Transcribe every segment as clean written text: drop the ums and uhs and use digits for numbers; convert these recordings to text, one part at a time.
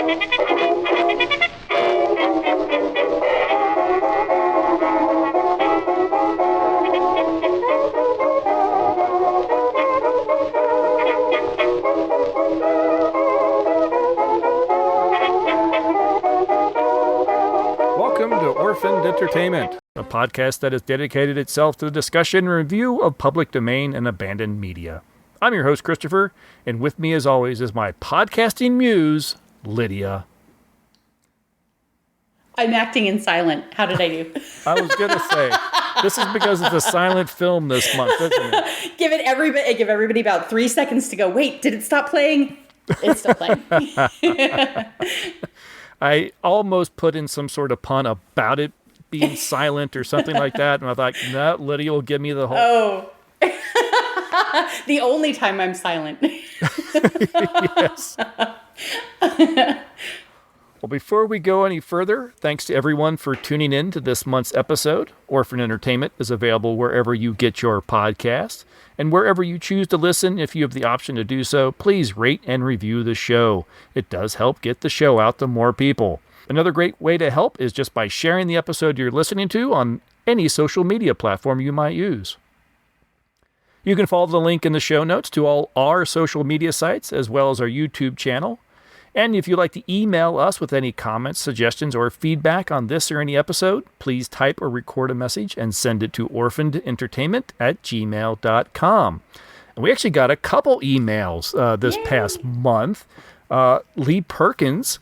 Welcome to Orphaned Entertainment, a podcast that has dedicated itself to the discussion and review of public domain and abandoned media. I'm your host, Christopher, and with me, as always, is my podcasting muse, Lydia. I'm acting in silent. How did I do? I was going to say, this is because it's a silent film this month, isn't it? Give everybody about 3 seconds to go, wait, did it stop playing? It's still playing. I almost put in some sort of pun about it being silent or something like that, and I thought, no, Lydia will give me the whole... Oh. The only time I'm silent. Yes. Well, before we go any further, thanks to everyone for tuning in to this month's episode. Orphan Entertainment is available wherever you get your podcasts, and wherever you choose to listen, if you have the option to do so, please rate and review the show. It does help get the show out to more people. Another great way to help is just by sharing the episode you're listening to on any social media platform you might use. You can follow the link in the show notes to all our social media sites, as well as our YouTube channel. And if you'd like to email us with any comments, suggestions, or feedback on this or any episode, please type or record a message and send it to orphanedentertainment@gmail.com. And we actually got a couple emails this past month. Lee Perkins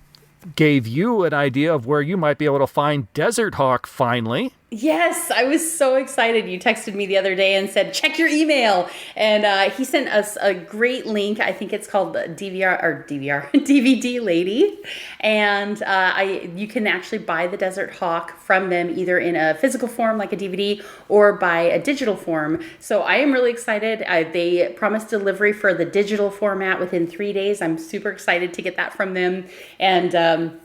gave you an idea of where you might be able to find Desert Hawk finally. Yes, I was so excited. You texted me the other day and said, check your email. And he sent us a great link. I think it's called DVD Lady. And you can actually buy the Desert Hawk from them either in a physical form like a DVD or by a digital form. So I am really excited. They promised delivery for the digital format within 3 days. I'm super excited to get that from them. And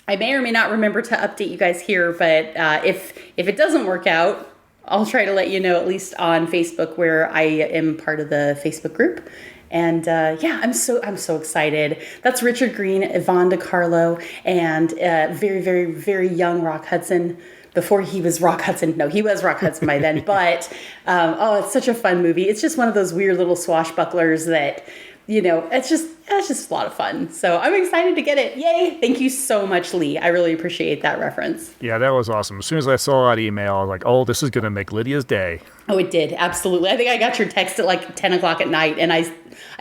I may or may not remember to update you guys here, but if it doesn't work out, I'll try to let you know, at least on Facebook, where I am part of the Facebook group. And I'm so excited. That's Richard Green, Yvonne DiCarlo, and very, very, very young Rock Hudson. Before he was Rock Hudson. No, he was Rock Hudson by then. But it's such a fun movie. It's just one of those weird little swashbucklers that, you know, it's just a lot of fun. So I'm excited to get it. Yay. Thank you so much, Lee. I really appreciate that reference. Yeah, that was awesome. As soon as I saw that email, I was like, oh, this is going to make Lydia's day. Oh, it did. Absolutely. I think I got your text at like 10 o'clock at night, and I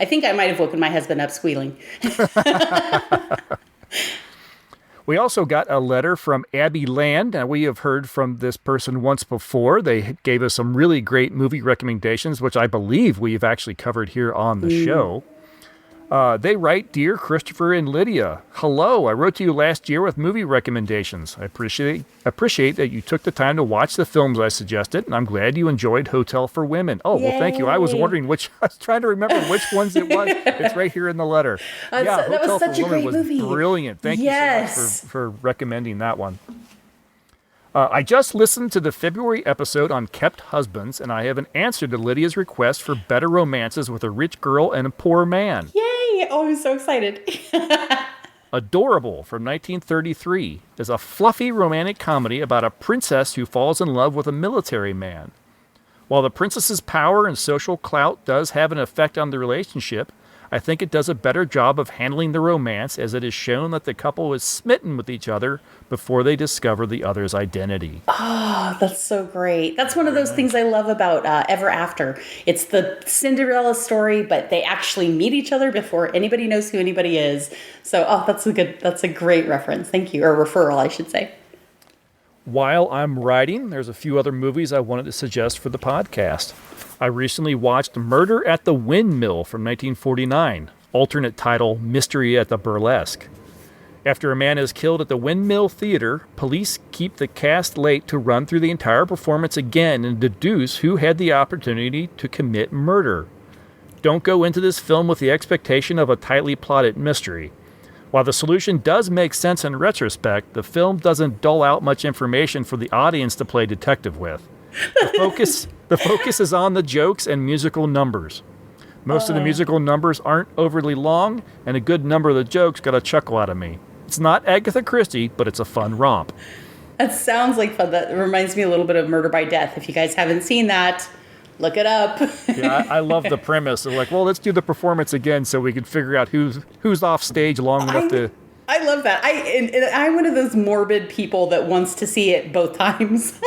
think I might have woken my husband up squealing. We also got a letter from Abby Land, and we have heard from this person once before. They gave us some really great movie recommendations, which I believe we've actually covered here on the show. They write, Dear Christopher and Lydia, hello, I wrote to you last year with movie recommendations. I appreciate that you took the time to watch the films I suggested, and I'm glad you enjoyed Hotel for Women. Oh, Yay. Well, thank you. I was wondering I was trying to remember which ones it was. It's right here in the letter. That was such a great movie. Brilliant. Thank you so much for recommending that one. I just listened to the February episode on Kept Husbands, and I have an answer to Lydia's request for better romances with a rich girl and a poor man. Yay! Oh, I'm so excited. Adorable from 1933 is a fluffy romantic comedy about a princess who falls in love with a military man. While the princess's power and social clout does have an effect on the relationship, I think it does a better job of handling the romance, as it is shown that the couple is smitten with each other before they discover the other's identity. Oh, that's so great. That's one of those things I love about Ever After. It's the Cinderella story, but they actually meet each other before anybody knows who anybody is. So, that's a great reference. Thank you. Or referral, I should say. While I'm writing, there's a few other movies I wanted to suggest for the podcast. I recently watched Murder at the Windmill from 1949, alternate title Mystery at the Burlesque. After a man is killed at the Windmill Theater, police keep the cast late to run through the entire performance again and deduce who had the opportunity to commit murder. Don't go into this film with the expectation of a tightly plotted mystery. While the solution does make sense in retrospect, the film doesn't dole out much information for the audience to play detective with. The focus is on the jokes and musical numbers. Most of the musical numbers aren't overly long, and a good number of the jokes got a chuckle out of me. It's not Agatha Christie, but it's a fun romp. That sounds like fun. That reminds me a little bit of Murder by Death. If you guys haven't seen that, look it up. Yeah, I love the premise. They're like, well, let's do the performance again so we can figure out who's off stage long enough to... I love that. I'm one of those morbid people that wants to see it both times.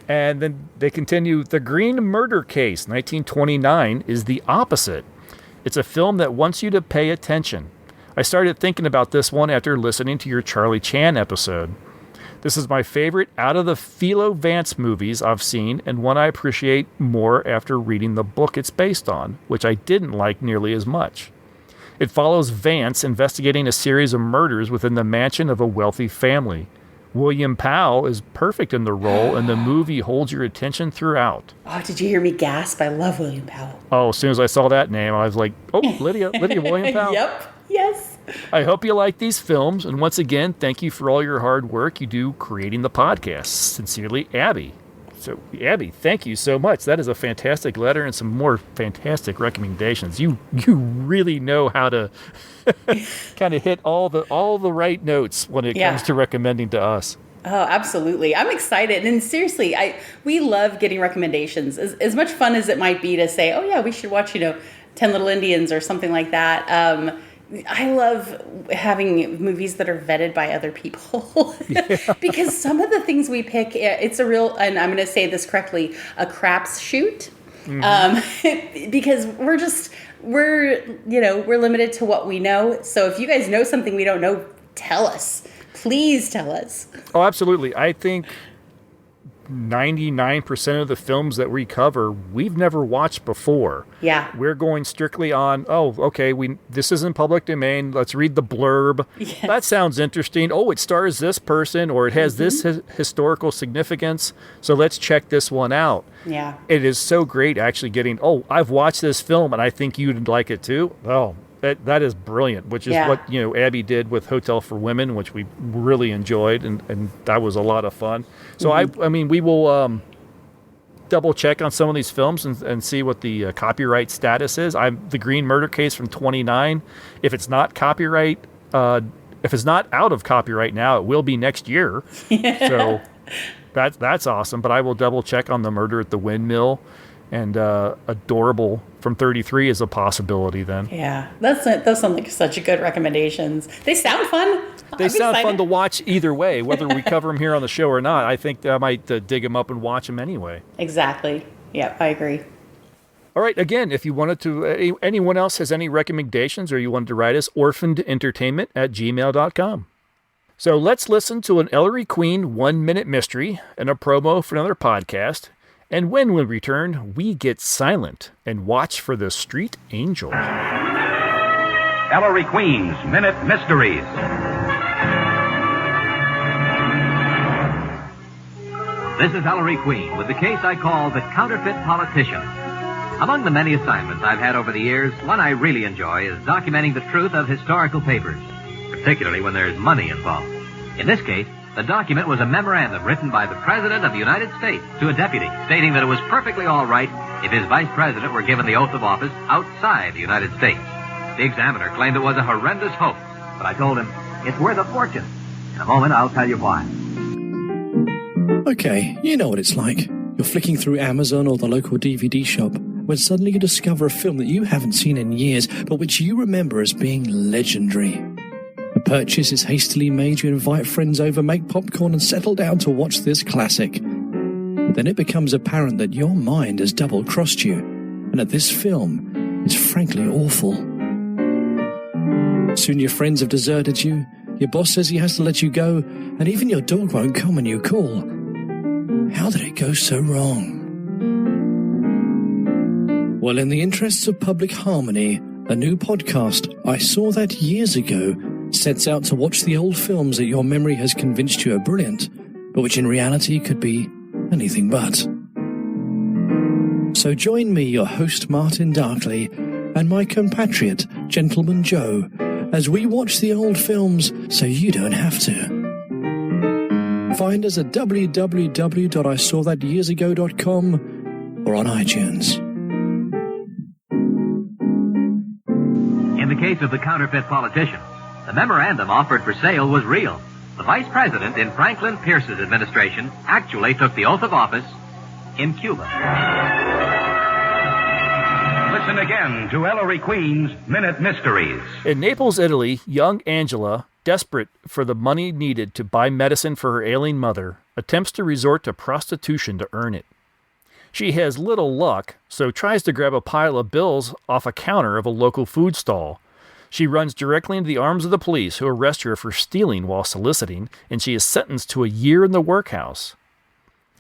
And then they continue, The Green Murder Case, 1929, is the opposite. It's a film that wants you to pay attention. I started thinking about this one after listening to your Charlie Chan episode. This is my favorite out of the Philo Vance movies I've seen, and one I appreciate more after reading the book it's based on, which I didn't like nearly as much. It follows Vance investigating a series of murders within the mansion of a wealthy family. William Powell is perfect in the role, and the movie holds your attention throughout. Oh, did you hear me gasp? I love William Powell. Oh, as soon as I saw that name, I was like, oh, Lydia William Powell. Yep, yes. I hope you like these films, and once again, thank you for all your hard work you do creating the podcast. Sincerely, Abby. So, Abby, thank you so much. That is a fantastic letter and some more fantastic recommendations. You really know how to kind of hit all the right notes when it comes to recommending to us. Oh, absolutely. I'm excited. And seriously, we love getting recommendations. As much fun as it might be to say, oh yeah, we should watch, 10 Little Indians or something like that. I love having movies that are vetted by other people because some of the things we pick, it's a real, and I'm going to say this correctly, a craps shoot. Mm-hmm. Because we're limited to what we know. So if you guys know something we don't know, tell us. Please tell us. Oh, absolutely. I think 99% of the films that we cover, we've never watched before. Yeah. We're going strictly on, this is in public domain. Let's read the blurb. Yes. That sounds interesting. Oh, it stars this person, or it has this historical significance. So let's check this one out. Yeah. It is so great actually getting, I've watched this film and I think you'd like it too. Oh, that is brilliant, which is what, Abby did with Hotel for Women, which we really enjoyed, and that was a lot of fun. So, I mean, we will double check on some of these films and see what the copyright status is. The Green Murder Case from 29. If it's not copyright, if it's not out of copyright now, it will be next year. So that's awesome. But I will double check on the Murder at the Windmill. And Adorable from 33 is a possibility then. Yeah, those sound like such good recommendations. They sound fun. They sound fun to watch either way, whether we cover them here on the show or not. I think I might dig them up and watch them anyway. Exactly. Yeah, I agree. All right, again, if you wanted to, anyone else has any recommendations or you wanted to write us, orphanedentertainment@gmail.com. So let's listen to an Ellery Queen 1-minute mystery and a promo for another podcast. And when we return, we get silent and watch for the street angel. Ellery Queen's Minute Mysteries. This is Ellery Queen with the case I call the Counterfeit Politician. Among the many assignments I've had over the years, one I really enjoy is documenting the truth of historical papers, particularly when there's money involved. In this case, the document was a memorandum written by the President of the United States to a deputy, stating that it was perfectly all right if his vice president were given the oath of office outside the United States. The examiner claimed it was a horrendous hoax, but I told him, it's worth a fortune. In a moment, I'll tell you why. Okay, you know what it's like. You're flicking through Amazon or the local DVD shop when suddenly you discover a film that you haven't seen in years, but which you remember as being legendary. The purchase is hastily made, you invite friends over, make popcorn and settle down to watch this classic. But then it becomes apparent that your mind has double-crossed you, and that this film is frankly awful. Soon your friends have deserted you, your boss says he has to let you go, and even your dog won't come when you call. How did it go so wrong? Well, in the interests of public harmony, a new podcast, I Saw That Years Ago, sets out to watch the old films that your memory has convinced you are brilliant, but which in reality could be anything but. So join me, your host Martin Darkley, and my compatriot, Gentleman Joe, as we watch the old films so you don't have to. Find us at www.isawthatyearsago.com or on iTunes. In the case of the counterfeit politician. The memorandum offered for sale was real. The vice president in Franklin Pierce's administration actually took the oath of office in Cuba. Listen again to Ellery Queen's Minute Mysteries. In Naples, Italy, young Angela, desperate for the money needed to buy medicine for her ailing mother, attempts to resort to prostitution to earn it. She has little luck, so tries to grab a pile of bills off a counter of a local food stall. She runs directly into the arms of the police, who arrest her for stealing while soliciting, and she is sentenced to a year in the workhouse.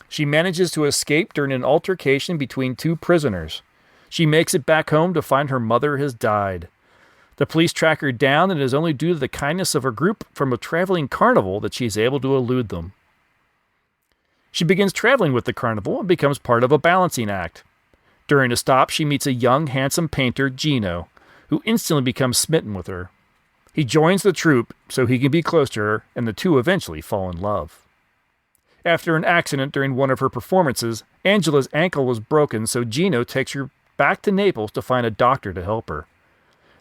She manages to escape during an altercation between two prisoners. She makes it back home to find her mother has died. The police track her down, and it is only due to the kindness of her group from a traveling carnival that she is able to elude them. She begins traveling with the carnival and becomes part of a balancing act. During a stop, she meets a young, handsome painter, Gino, who instantly becomes smitten with her. He joins the troupe so he can be close to her, and the two eventually fall in love. After an accident during one of her performances, Angela's ankle was broken, so Gino takes her back to Naples to find a doctor to help her.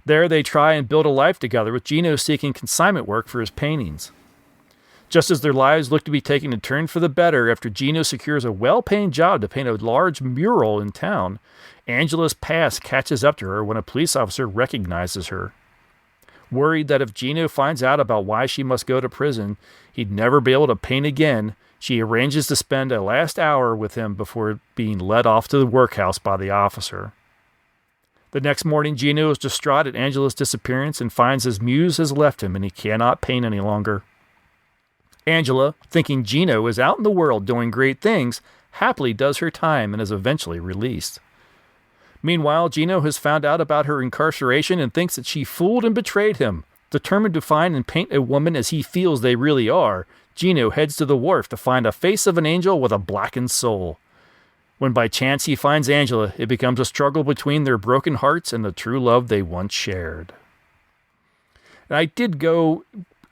There they try and build a life together, with Gino seeking consignment work for his paintings. Just as their lives look to be taking a turn for the better after Gino secures a well-paying job to paint a large mural in town, Angela's past catches up to her when a police officer recognizes her. Worried that if Gino finds out about why she must go to prison, he'd never be able to paint again, she arranges to spend a last hour with him before being led off to the workhouse by the officer. The next morning, Gino is distraught at Angela's disappearance and finds his muse has left him and he cannot paint any longer. Angela, thinking Gino is out in the world doing great things, happily does her time and is eventually released. Meanwhile, Gino has found out about her incarceration and thinks that she fooled and betrayed him. Determined to find and paint a woman as he feels they really are, Gino heads to the wharf to find a face of an angel with a blackened soul. When by chance he finds Angela, it becomes a struggle between their broken hearts and the true love they once shared. And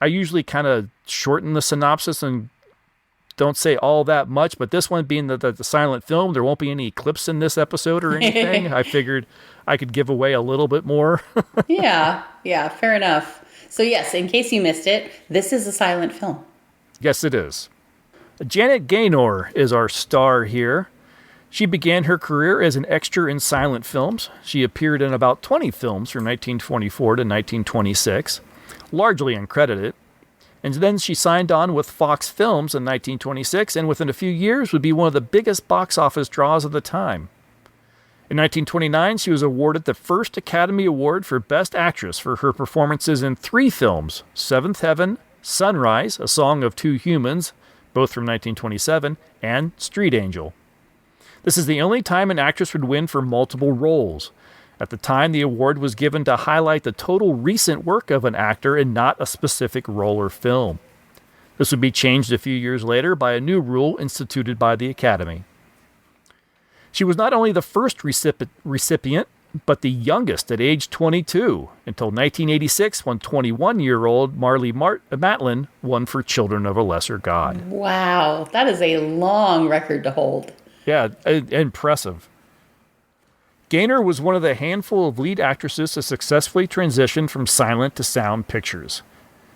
I usually kind of shorten the synopsis and don't say all that much, but this one being the silent film, there won't be any clips in this episode or anything. I figured I could give away a little bit more. Yeah, fair enough. So yes, in case you missed it, this is a silent film. Yes, it is. Janet Gaynor is our star here. She began her career as an extra in silent films. She appeared in about 20 films from 1924 to 1926, largely uncredited. And then she signed on with Fox Films in 1926, and within a few years would be one of the biggest box office draws of the time. In 1929, she was awarded the first Academy Award for Best Actress for her performances in 3 films, Seventh Heaven, Sunrise, A Song of Two Humans, both from 1927, and Street Angel. This is the only time an actress would win for multiple roles. At the time, the award was given to highlight the total recent work of an actor and not a specific role or film. This would be changed a few years later by a new rule instituted by the Academy. She was not only the first recipient, but the youngest at age 22, until 1986 when 21-year-old Marlee Matlin won for Children of a Lesser God. Wow, that is a long record to hold. Yeah, impressive. Gaynor was one of the handful of lead actresses to successfully transition from silent to sound pictures.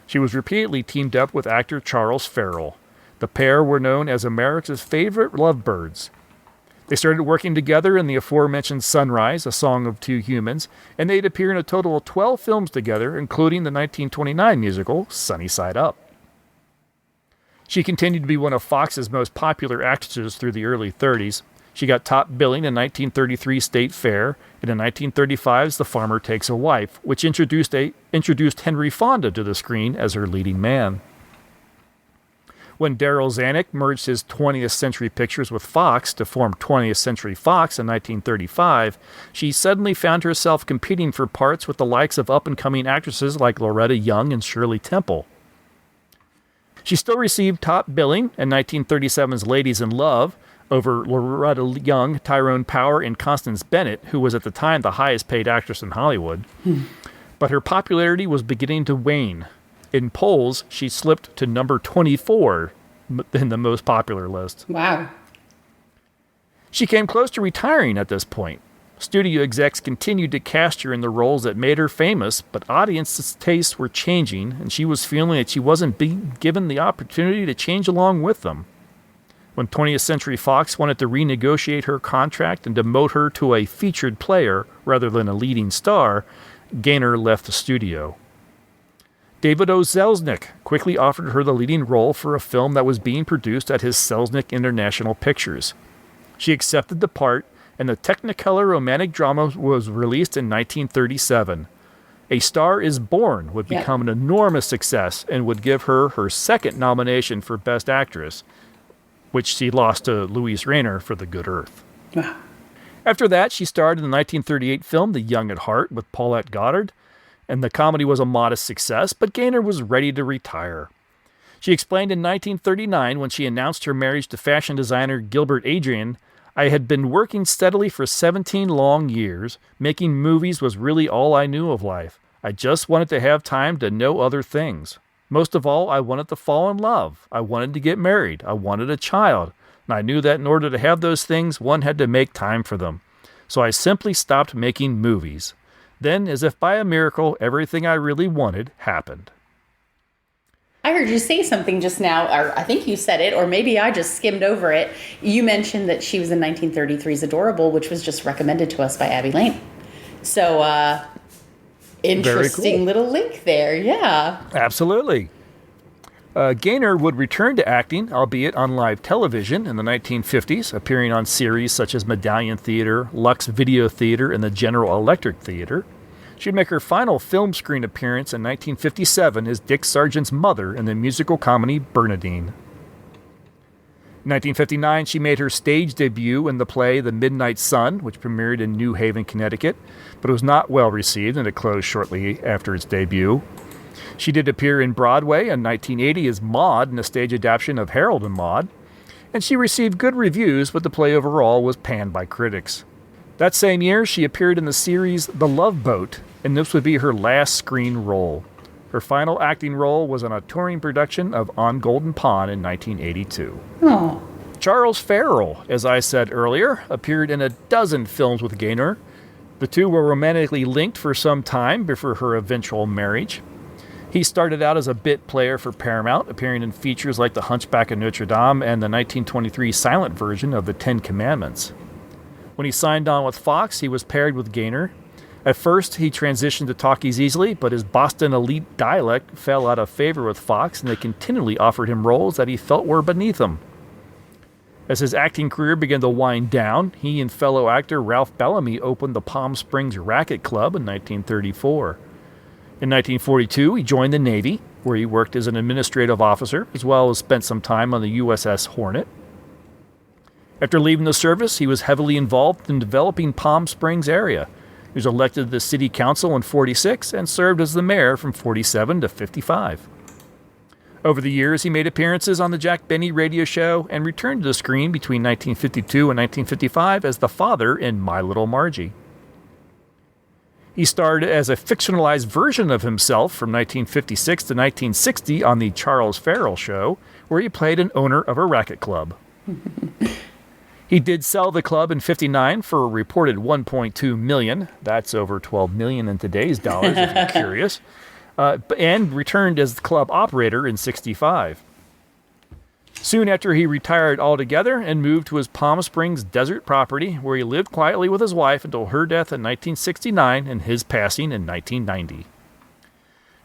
She was repeatedly teamed up with actor Charles Farrell. The pair were known as America's favorite lovebirds. They started working together in the aforementioned Sunrise, A Song of Two Humans, and they'd appear in a total of 12 films together, including the 1929 musical Sunny Side Up. She continued to be one of Fox's most popular actresses through the early 30s. She got top billing in 1933 State Fair, and in 1935's The Farmer Takes a Wife, which introduced Henry Fonda to the screen as her leading man. When Darryl Zanuck merged his 20th Century Pictures with Fox to form 20th Century Fox in 1935, she suddenly found herself competing for parts with the likes of up-and-coming actresses like Loretta Young and Shirley Temple. She still received top billing in 1937's Ladies in Love over Loretta Young, Tyrone Power, and Constance Bennett, who was at the time the highest-paid actress in Hollywood. But her popularity was beginning to wane. In polls, she slipped to number 24 in the most popular list. Wow. She came close to retiring at this point. Studio execs continued to cast her in the roles that made her famous, but audiences' tastes were changing, and she was feeling that she wasn't being given the opportunity to change along with them. When 20th Century Fox wanted to renegotiate her contract and demote her to a featured player rather than a leading star, Gaynor left the studio. David O. Selznick quickly offered her the leading role for a film that was being produced at his Selznick International Pictures. She accepted the part, and the Technicolor romantic drama was released in 1937. A Star is Born would become an enormous success and would give her her second nomination for Best Actress, which she lost to Louise Rayner for The Good Earth. Wow. After that, she starred in the 1938 film The Young at Heart with Paulette Goddard, and the comedy was a modest success, but Gaynor was ready to retire. She explained in 1939 when she announced her marriage to fashion designer Gilbert Adrian, "I had been working steadily for 17 long years. Making movies was really all I knew of life. I just wanted to have time to know other things. Most of all, I wanted to fall in love. I wanted to get married. I wanted a child. And I knew that in order to have those things, one had to make time for them. So I simply stopped making movies. Then, as if by a miracle, everything I really wanted happened." I heard you say something just now, or I think you said it, or maybe I just skimmed over it. You mentioned that she was in 1933's Adorable, which was just recommended to us by Abby Lane. So, interesting little link there, yeah. Absolutely. Gaynor would return to acting, albeit on live television, in the 1950s, appearing on series such as Medallion Theater, Lux Video Theater, and the General Electric Theater. She'd make her final film screen appearance in 1957 as Dick Sargent's mother in the musical comedy Bernadine. In 1959, she made her stage debut in the play The Midnight Sun, which premiered in New Haven, Connecticut, but was not well received and it closed shortly after its debut. She did appear in Broadway in 1980 as Maud in a stage adaptation of Harold and Maude, and she received good reviews, but the play overall was panned by critics. That same year, she appeared in the series The Love Boat, and this would be her last screen role. Her final acting role was on a touring production of On Golden Pond in 1982. Oh. Charles Farrell, as I said earlier, appeared in a dozen films with Gaynor. The two were romantically linked for some time before her eventual marriage. He started out as a bit player for Paramount, appearing in features like The Hunchback of Notre Dame and the 1923 silent version of The Ten Commandments. When he signed on with Fox, he was paired with Gaynor. At first, he transitioned to talkies easily, but his Boston elite dialect fell out of favor with Fox, and they continually offered him roles that he felt were beneath him. As his acting career began to wind down, he and fellow actor Ralph Bellamy opened the Palm Springs Racquet Club in 1934. In 1942, he joined the Navy, where he worked as an administrative officer, as well as spent some time on the USS Hornet. After leaving the service, he was heavily involved in developing Palm Springs area. He was elected to the city council in 46 and served as the mayor from 47 to 55. Over the years, he made appearances on the Jack Benny radio show and returned to the screen between 1952 and 1955 as the father in My Little Margie. He starred as a fictionalized version of himself from 1956 to 1960 on The Charles Farrell Show, where he played an owner of a racket club. He did sell the club in 59 for a reported $1.2 million. That's over $12 million in today's dollars, if you're curious. And returned as the club operator in 65. Soon after he retired altogether and moved to his Palm Springs desert property, where he lived quietly with his wife until her death in 1969 and his passing in 1990.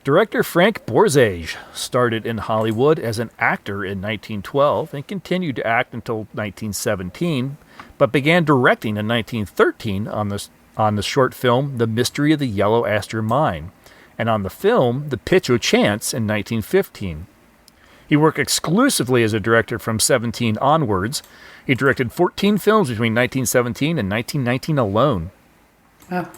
Director Frank Borzage started in Hollywood as an actor in 1912 and continued to act until 1917, but began directing in 1913 on the short film The Mystery of the Yellow Aster Mine, and on the film The Pitch o' Chance in 1915. He worked exclusively as a director from 17 onwards. He directed 14 films between 1917 and 1919 alone. Wow.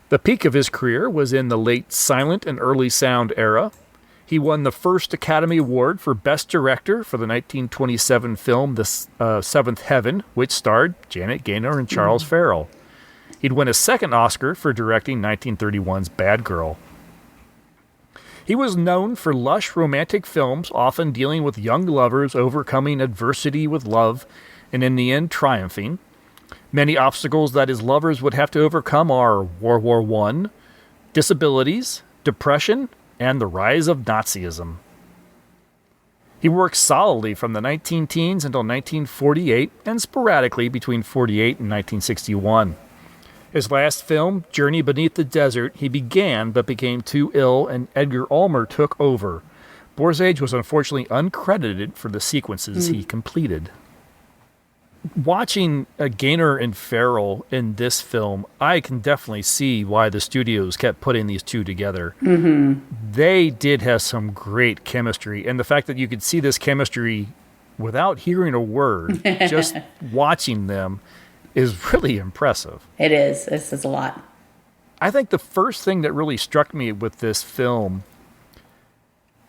The peak of his career was in the late silent and early sound era. He won the first Academy Award for Best Director for the 1927 film The Seventh Heaven, which starred Janet Gaynor and Charles Farrell. He'd win a second Oscar for directing 1931's Bad Girl. He was known for lush romantic films, often dealing with young lovers overcoming adversity with love and in the end triumphing. Many obstacles that his lovers would have to overcome are World War I, disabilities, depression, and the rise of Nazism. He worked solidly from the 19-teens until 1948 and sporadically between 48 and 1961. His last film, Journey Beneath the Desert, he began but became too ill and Edgar Ulmer took over. Borzage was unfortunately uncredited for the sequences he completed. Watching Gaynor and Farrell in this film, I can definitely see why the studios kept putting these two together. They did have some great chemistry, and the fact that you could see this chemistry without hearing a word, just watching them, is really impressive. It is. This is a lot. I think the first thing that really struck me with this film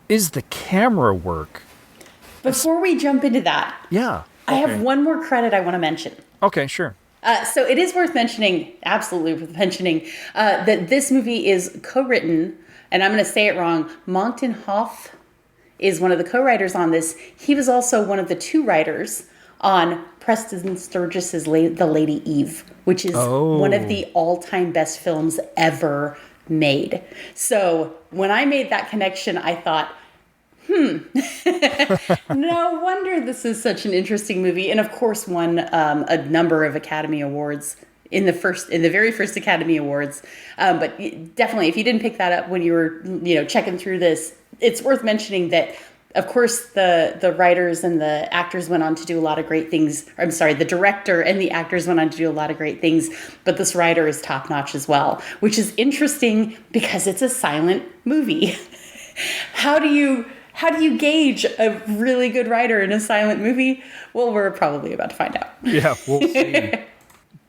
is the camera work. Before we jump into that, Yeah. I have one more credit I want to mention. Okay, sure. So it is worth mentioning, absolutely worth mentioning, that this movie is co-written, and I'm going to say it wrong, Monkton Hoff is one of the co-writers on this. He was also one of the two writers on Preston Sturges's The Lady Eve, which is one of the all-time best films ever made. So when I made that connection, I thought, no wonder this is such an interesting movie. And of course won a number of Academy Awards in the very first Academy Awards. But definitely, if you didn't pick that up when you were, checking through this, it's worth mentioning that, of course, the writers and the actors went on to do a lot of great things. I'm sorry, the director and the actors went on to do a lot of great things, but this writer is top notch as well, which is interesting because it's a silent movie. How do you gauge a really good writer in a silent movie? Well, we're probably about to find out. Yeah, we'll see.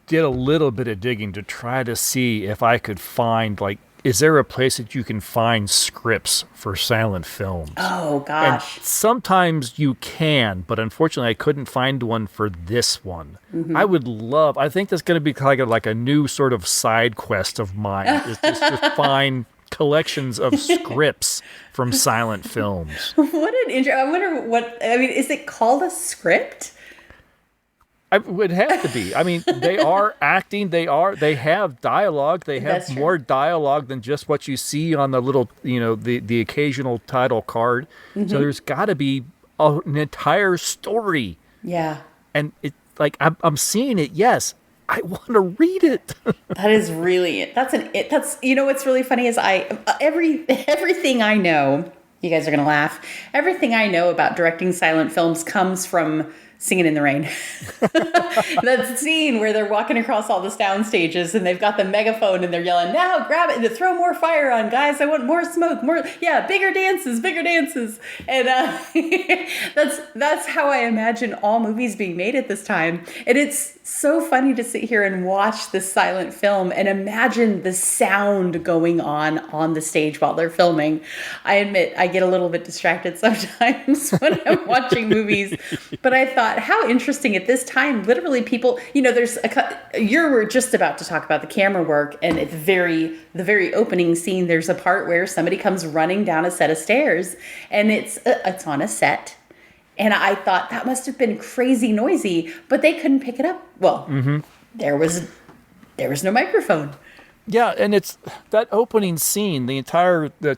Did a little bit of digging to try to see if I could find, is there a place that you can find scripts for silent films? Oh, gosh. And sometimes you can, but unfortunately I couldn't find one for this one. I think that's going to be like a new sort of side quest of mine, is just to find collections of scripts from silent films. What an intro. I wonder is it called a script? It would have to be. I mean, they are acting. They have dialogue. They have more dialogue than just what you see on the little, the occasional title card. So there's got to be an entire story. Yeah. And I'm seeing it. Yes. I want to read it. That is really it. That's what's really funny is everything I know, you guys are going to laugh. Everything I know about directing silent films comes from Singing in the Rain. That scene where they're walking across all the sound stages and they've got the megaphone and they're yelling, now grab it and throw more fire on, guys. I want more smoke, bigger dances. And that's how I imagine all movies being made at this time. And it's so funny to sit here and watch this silent film and imagine the sound going on the stage while they're filming. I admit I get a little bit distracted sometimes when I'm watching movies, but I thought, how interesting at this time, literally people, you were just about to talk about the camera work, and at the very opening scene, there's a part where somebody comes running down a set of stairs, and it's on a set. And I thought that must have been crazy noisy, but they couldn't pick it up. Well, there was no microphone. Yeah, and it's that opening scene, the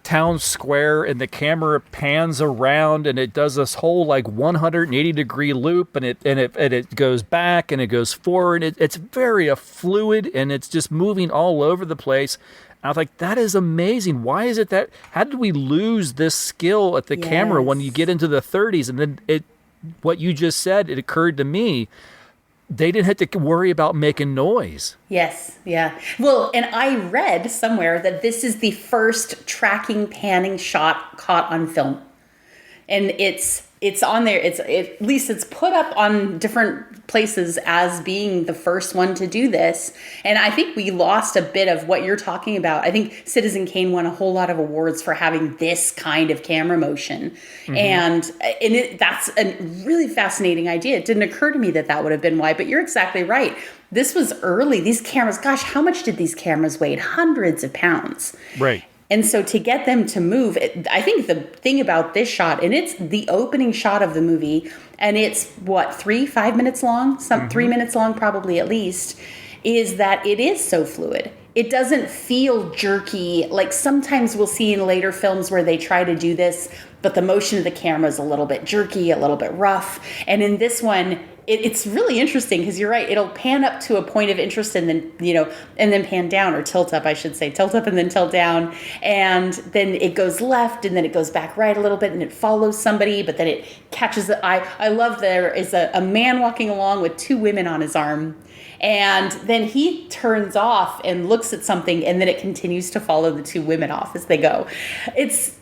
town square, and the camera pans around, and it does this whole 180-degree loop, and it goes back and it goes forward. It's very fluid, and it's just moving all over the place. I was like, that is amazing. Why is it that? How did we lose this skill at the camera when you get into the 30s? And then what you just said, it occurred to me. They didn't have to worry about making noise. Yes, yeah. Well, and I read somewhere that this is the first tracking panning shot caught on film. And it's on there. At least it's put up on different places as being the first one to do this. And I think we lost a bit of what you're talking about. I think Citizen Kane won a whole lot of awards for having this kind of camera motion. And that's a really fascinating idea. It didn't occur to me that would have been why, but you're exactly right. This was early. These cameras, gosh, how much did these cameras weigh? Hundreds of pounds. Right. And so to get them to move, I think the thing about this shot, and it's the opening shot of the movie, and it's what, 5 minutes long, 3 minutes long, probably at least, is that it is so fluid. It doesn't feel jerky. Like sometimes we'll see in later films where they try to do this, but the motion of the camera is a little bit jerky, a little bit rough. And in this one, it's really interesting because you're right. It'll pan up to a point of interest and then, and then pan down, or tilt up, I should say. Tilt up and then tilt down. And then it goes left and then it goes back right a little bit and it follows somebody, but then it catches the eye. I love there is a man walking along with 2 women on his arm. And then he turns off and looks at something, and then it continues to follow the 2 women off as they go. It's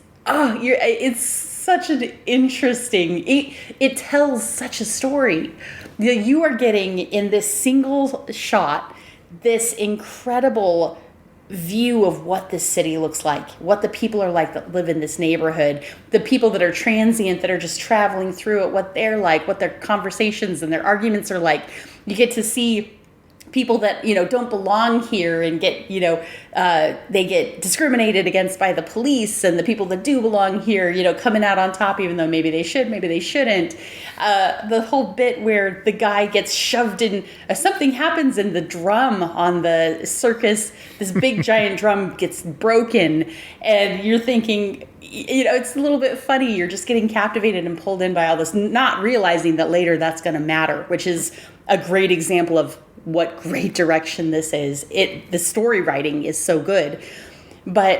such an interesting, it tells such a story. You are getting in this single shot, this incredible view of what this city looks like, what the people are like that live in this neighborhood, the people that are transient, that are just traveling through it, what they're like, what their conversations and their arguments are like. You get to see people that, don't belong here and get, they get discriminated against by the police, and the people that do belong here, coming out on top, even though maybe they should, maybe they shouldn't. The whole bit where the guy gets shoved in, something happens and the drum on the circus, this big giant drum gets broken, and you're thinking, it's a little bit funny. You're just getting captivated and pulled in by all this, not realizing that later that's going to matter, which is a great example of what great direction this is. The story writing is so good, but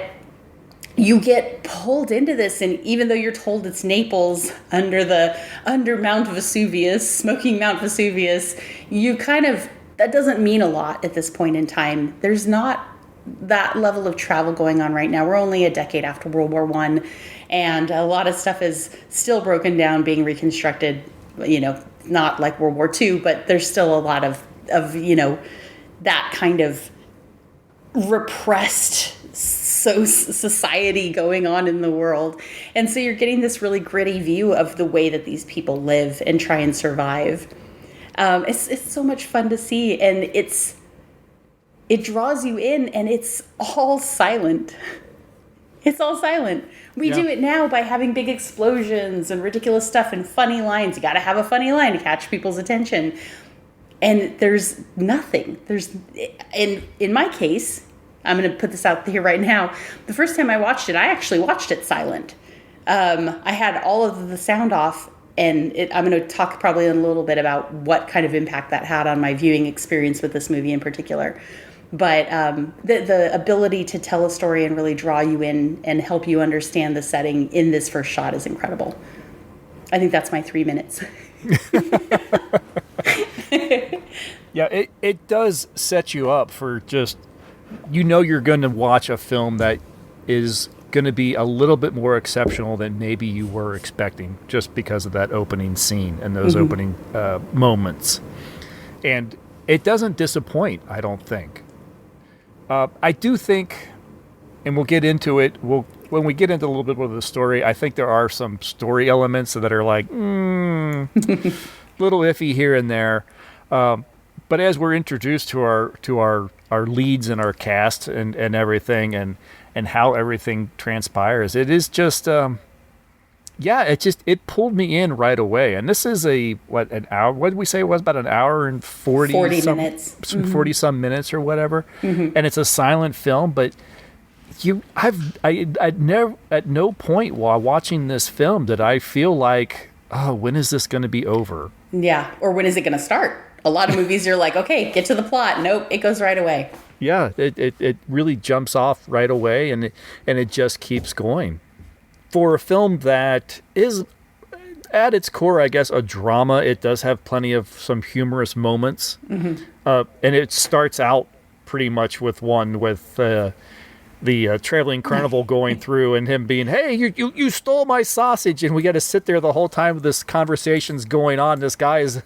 you get pulled into this, and even though you're told it's Naples under Mount Vesuvius, smoking Mount Vesuvius, that doesn't mean a lot at this point in time. There's not that level of travel going on right now. We're only a decade after World War I, and a lot of stuff is still broken down, being reconstructed, not like World War II, but there's still a lot of that kind of repressed society going on in the world. And so you're getting this really gritty view of the way that these people live and try and survive. It's so much fun to see, and it draws you in, and it's all silent. It's all silent. We do it now by having big explosions and ridiculous stuff and funny lines. You got to have a funny line to catch people's attention. And there's nothing. In my case, I'm going to put this out here right now. The first time I watched it, I actually watched it silent. I had all of the sound off, and I'm going to talk probably a little bit about what kind of impact that had on my viewing experience with this movie in particular. But the ability to tell a story and really draw you in and help you understand the setting in this first shot is incredible. I think that's my 3 minutes. Yeah, it does set you up for just, you're going to watch a film that is going to be a little bit more exceptional than maybe you were expecting, just because of that opening scene and those opening moments. And it doesn't disappoint, I don't think. I do think, and we'll get into it, when we get into a little bit of the story, I think there are some story elements that are like, little iffy here and there. But as we're introduced to our leads and our cast and everything and how everything transpires, it is just it pulled me in right away. And this is an hour? What did we say it was? About an hour and 40 minutes, 40 some minutes or whatever. And it's a silent film, but I'd never, at no point while watching this film did I feel like, oh, when is this going to be over? Yeah, or when is it going to start? A lot of movies, you're like, okay, get to the plot. Nope, it goes right away. Yeah, it really jumps off right away, and it just keeps going. For a film that is, at its core, I guess, a drama, it does have plenty of some humorous moments. And it starts out pretty much with the traveling carnival going through and him being, hey, you stole my sausage, and we got to sit there the whole time this conversation's going on. This guy is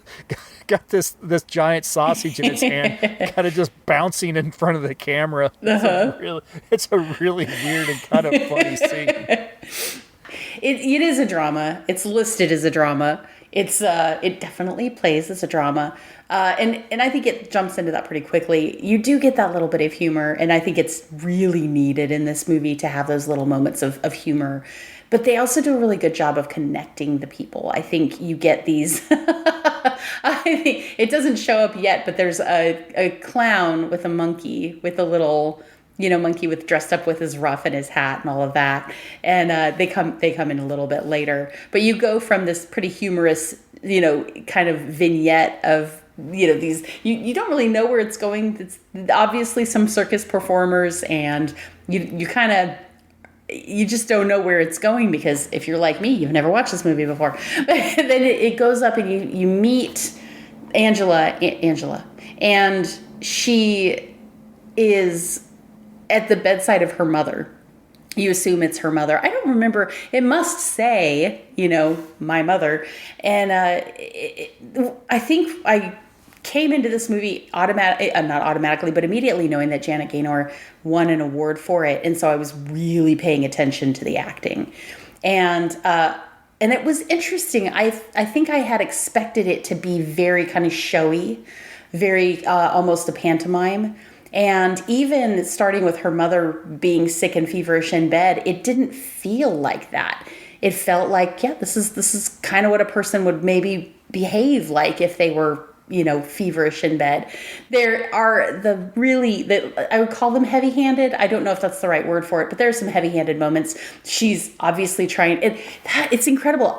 got this giant sausage in his hand, kind of just bouncing in front of the camera. It's a really weird and kind of funny scene. It is a drama. It's listed as a drama. it definitely plays as a drama. And I think it jumps into that pretty quickly. You do get that little bit of humor, and I think it's really needed in this movie to have those little moments of humor. But they also do a really good job of connecting the people. I think you get these... I think it doesn't show up yet, but there's a clown with a monkey, with a little... monkey with dressed up with his ruff and his hat and all of that. And they come in a little bit later. But you go from this pretty humorous, kind of vignette of, these, you don't really know where it's going. It's obviously some circus performers, and you kind of, you just don't know where it's going, because if you're like me, you've never watched this movie before. But then it goes up and you meet Angela, and she is at the bedside of her mother. You assume it's her mother. I don't remember. It must say, my mother. And I think I came into this movie not automatically, but immediately knowing that Janet Gaynor won an award for it. And so I was really paying attention to the acting. And it was interesting. I think I had expected it to be very kind of showy, very almost a pantomime. And even starting with her mother being sick and feverish in bed, it didn't feel like that. It felt like, this is kind of what a person would maybe behave like if they were, feverish in bed. There are I would call them heavy-handed. I don't know if that's the right word for it, but there are some heavy-handed moments. She's obviously trying. It's incredible.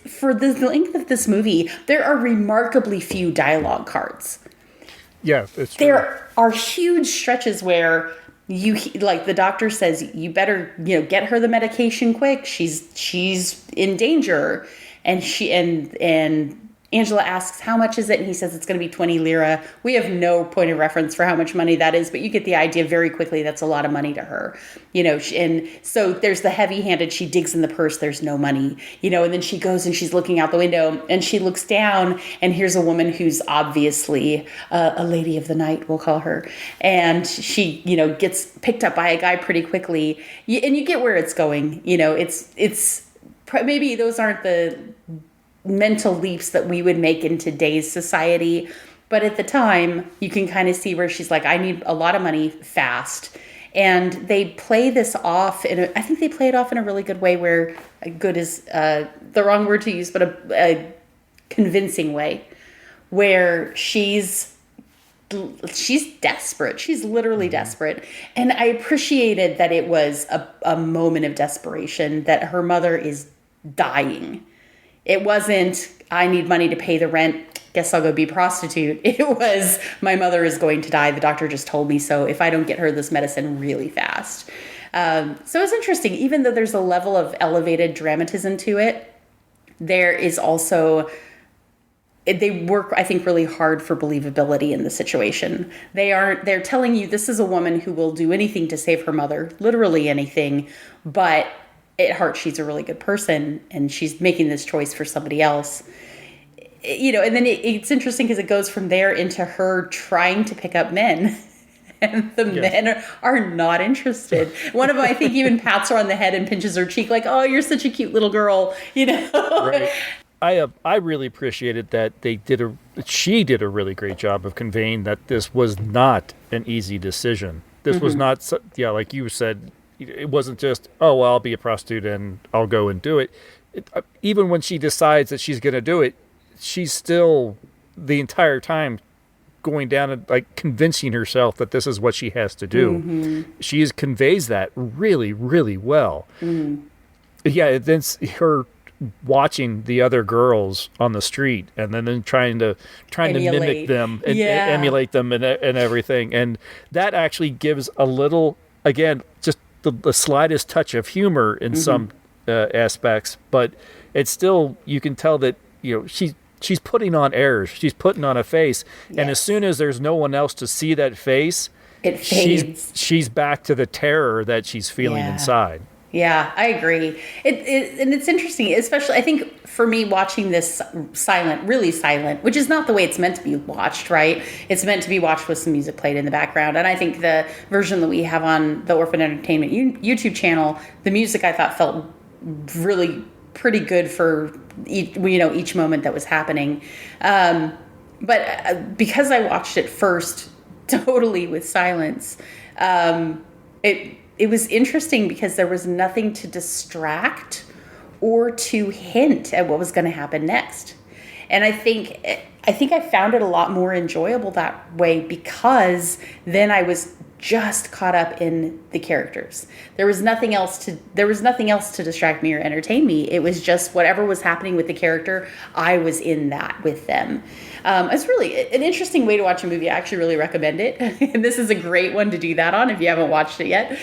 For the length of this movie, there are remarkably few dialogue cards. Yeah, it's true. There are huge stretches where the doctor says, you better, get her the medication quick. She's in danger. And Angela asks, how much is it? And he says, it's going to be 20 lira. We have no point of reference for how much money that is, but you get the idea very quickly. That's a lot of money to her, and so there's the heavy-handed, she digs in the purse, there's no money, and then she goes and she's looking out the window and she looks down, and here's a woman who's obviously a lady of the night, we'll call her. And she, gets picked up by a guy pretty quickly. And you get where it's going. It's maybe those aren't the mental leaps that we would make in today's society, but at the time you can kind of see where she's like, I need a lot of money fast. And they play this off I think they play it off in a really good way, where good is the wrong word to use, but a convincing way, where she's desperate. She's literally desperate. And I appreciated that it was a moment of desperation, that her mother is dying. It wasn't, I need money to pay the rent, guess I'll go be a prostitute. It was, my mother is going to die. The doctor just told me so. If I don't get her this medicine really fast. So it's interesting. Even though there's a level of elevated dramatism to it, there is also, they work, I think, really hard for believability in the situation. They're telling you this is a woman who will do anything to save her mother, literally anything, but at heart, she's a really good person, and she's making this choice for somebody else. And then it's interesting because it goes from there into her trying to pick up men. And the men are not interested. One of them, I think, even pats her on the head and pinches her cheek like, oh, you're such a cute little girl, Right. I really appreciated that she did a really great job of conveying that this was not an easy decision. This was not, like you said, it wasn't just, oh, well, I'll be a prostitute and I'll go and do it. Even when she decides that she's going to do it, she's still the entire time going down and convincing herself that this is what she has to do. Mm-hmm. She conveys that really, really well. Mm-hmm. Yeah, then her watching the other girls on the street and then trying to mimic them and emulate them and everything. And that actually gives a little, again, just the slightest touch of humor in some aspects, but it's still, you can tell that, she's putting on airs, she's putting on a face, and as soon as there's no one else to see that face, it fades. She's back to the terror that she's feeling inside. Yeah, I agree. And it's interesting, especially I think for me watching this really silent, which is not the way it's meant to be watched, right? It's meant to be watched with some music played in the background. And I think the version that we have on the Orphan Entertainment YouTube channel, the music I thought felt really pretty good for each moment that was happening. But because I watched it first totally with silence, it was interesting because there was nothing to distract or to hint at what was going to happen next. And I think I found it a lot more enjoyable that way because then I was just caught up in the characters. There was nothing else to distract me or entertain me. It was just whatever was happening with the character, I was in that with them. It's really an interesting way to watch a movie. I actually really recommend it. And this is a great one to do that on. If you haven't watched it yet,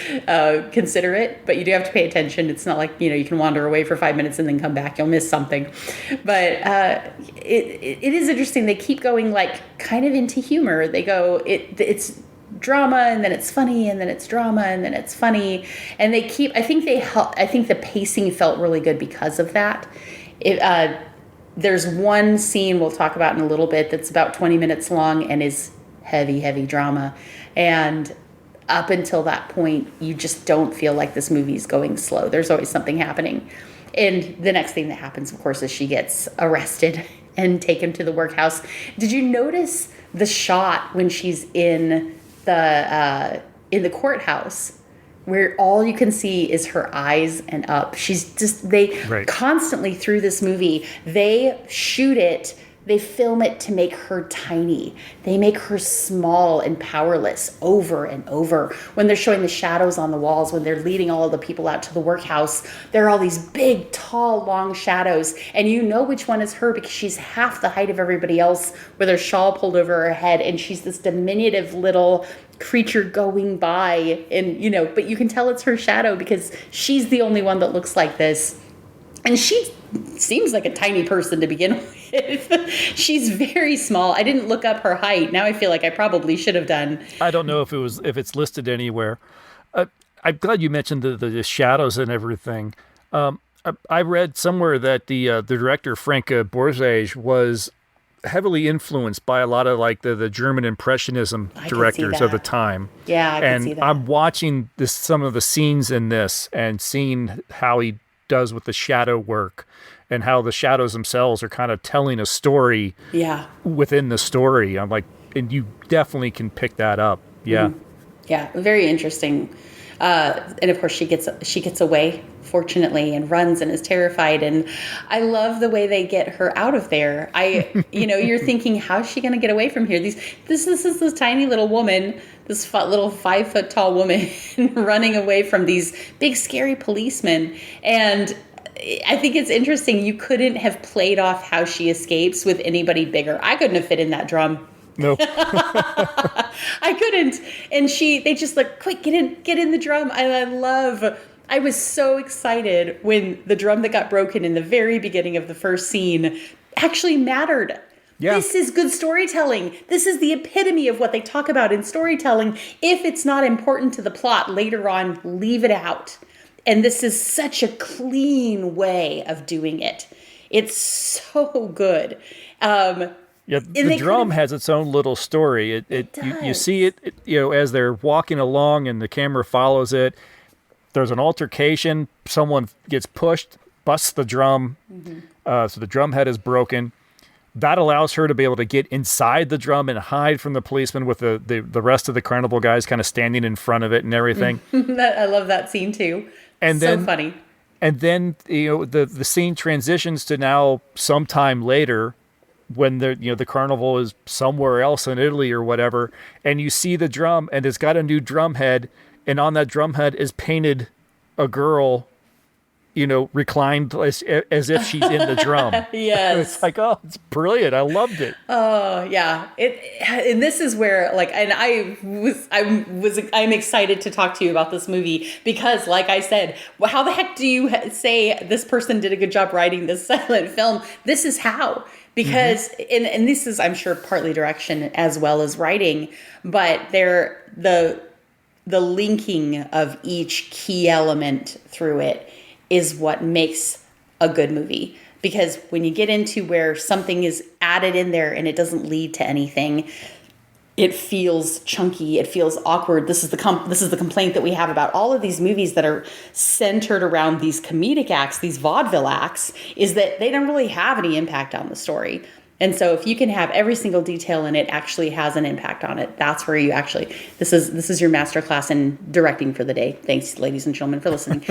consider it. But you do have to pay attention. It's not like, you can wander away for 5 minutes and then come back. You'll miss something. But it is interesting. They keep going like kind of into humor. They go, it's drama and then it's funny and then it's drama and then it's funny. And I think the pacing felt really good because of that. There's one scene we'll talk about in a little bit that's about 20 minutes long and is heavy, heavy drama. And up until that point, you just don't feel like this movie's going slow. There's always something happening. And the next thing that happens, of course, is she gets arrested and taken to the workhouse. Did you notice the shot when she's in the courthouse where all you can see is her eyes and up? Constantly through this movie, they film it to make her tiny. They make her small and powerless over and over. When they're showing the shadows on the walls, when they're leading all of the people out to the workhouse, there are all these big, tall, long shadows. And you know which one is her because she's half the height of everybody else with her shawl pulled over her head. And she's this diminutive little creature going by. And, but you can tell it's her shadow because she's the only one that looks like this. And she seems like a tiny person to begin with. She's very small. I didn't look up her height. Now I feel like I probably should have done. I don't know if it's listed anywhere. I'm glad you mentioned the shadows and everything. I read somewhere that the director Frank Borzage was heavily influenced by a lot of like the German Impressionism directors of the time. Yeah, I can see that. I'm watching some of the scenes in this and seeing how he does with the shadow work and how the shadows themselves are kind of telling a story within the story. I'm like, and you definitely can pick that up. Yeah. Mm-hmm. Yeah. Very interesting. And of course she gets away, fortunately, and runs and is terrified. And I love the way they get her out of there. You're thinking, how's she going to get away from here? This is this tiny little woman, this little 5 foot tall woman running away from these big scary policemen. And I think it's interesting. You couldn't have played off how she escapes with anybody bigger. I couldn't have fit in that drum. No. I couldn't. And they just like, quick, get in the drum. I was so excited when the drum that got broken in the very beginning of the first scene actually mattered. Yeah. This is good storytelling. This is the epitome of what they talk about in storytelling. If it's not important to the plot later on, leave it out. And this is such a clean way of doing it. It's so good. Yeah, the drum has its own little story. You see it, as they're walking along and the camera follows it. There's an altercation. Someone gets pushed, busts the drum. Mm-hmm. So the drum head is broken. That allows her to be able to get inside the drum and hide from the policeman with the rest of the carnival guys kind of standing in front of it and everything. I love that scene too. And so funny. And then the scene transitions to now sometime later when the carnival is somewhere else in Italy or whatever, and you see the drum and it's got a new drum head, and on that drum head is painted a girl, reclined as if she's in the drum. Yes. It's like, oh, it's brilliant. I loved it. Oh yeah. And this is where I'm excited to talk to you about this movie because like I said, how the heck do you say this person did a good job writing this silent film? This is how. Because, and this is, I'm sure, partly direction as well as writing, but the linking of each key element through it is what makes a good movie. Because when you get into where something is added in there and it doesn't lead to anything, It feels chunky. It feels awkward. This is the complaint that we have about all of these movies that are centered around these comedic acts, these vaudeville acts, is that they don't really have any impact on the story. And so if you can have every single detail in it actually has an impact on it, that's where you actually, this is your masterclass in directing for the day. Thanks, ladies and gentlemen, for listening.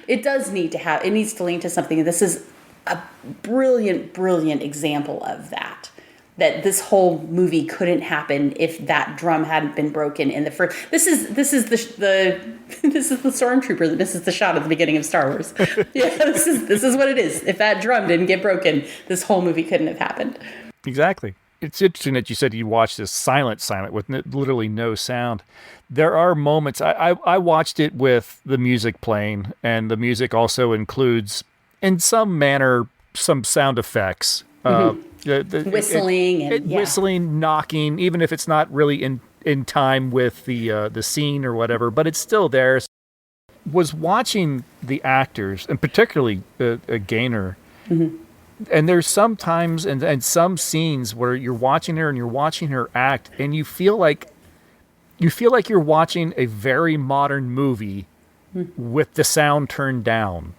It needs to lean to something. And this is a brilliant, brilliant example of that. That this whole movie couldn't happen if that drum hadn't been broken in the first. This is the stormtrooper. This is the shot at the beginning of Star Wars. Yeah, this is what it is. If that drum didn't get broken, this whole movie couldn't have happened. Exactly. It's interesting that you said you watched this silent with literally no sound. There are moments. I watched it with the music playing, and the music also includes, in some manner, some sound effects. Whistling whistling, knocking, even if it's not really in time with the scene or whatever, but it's still there. Was watching the actors, and particularly Gaynor, and there's some times and some scenes where you're watching her and you're watching her act, and you feel like you're watching a very modern movie with the sound turned down.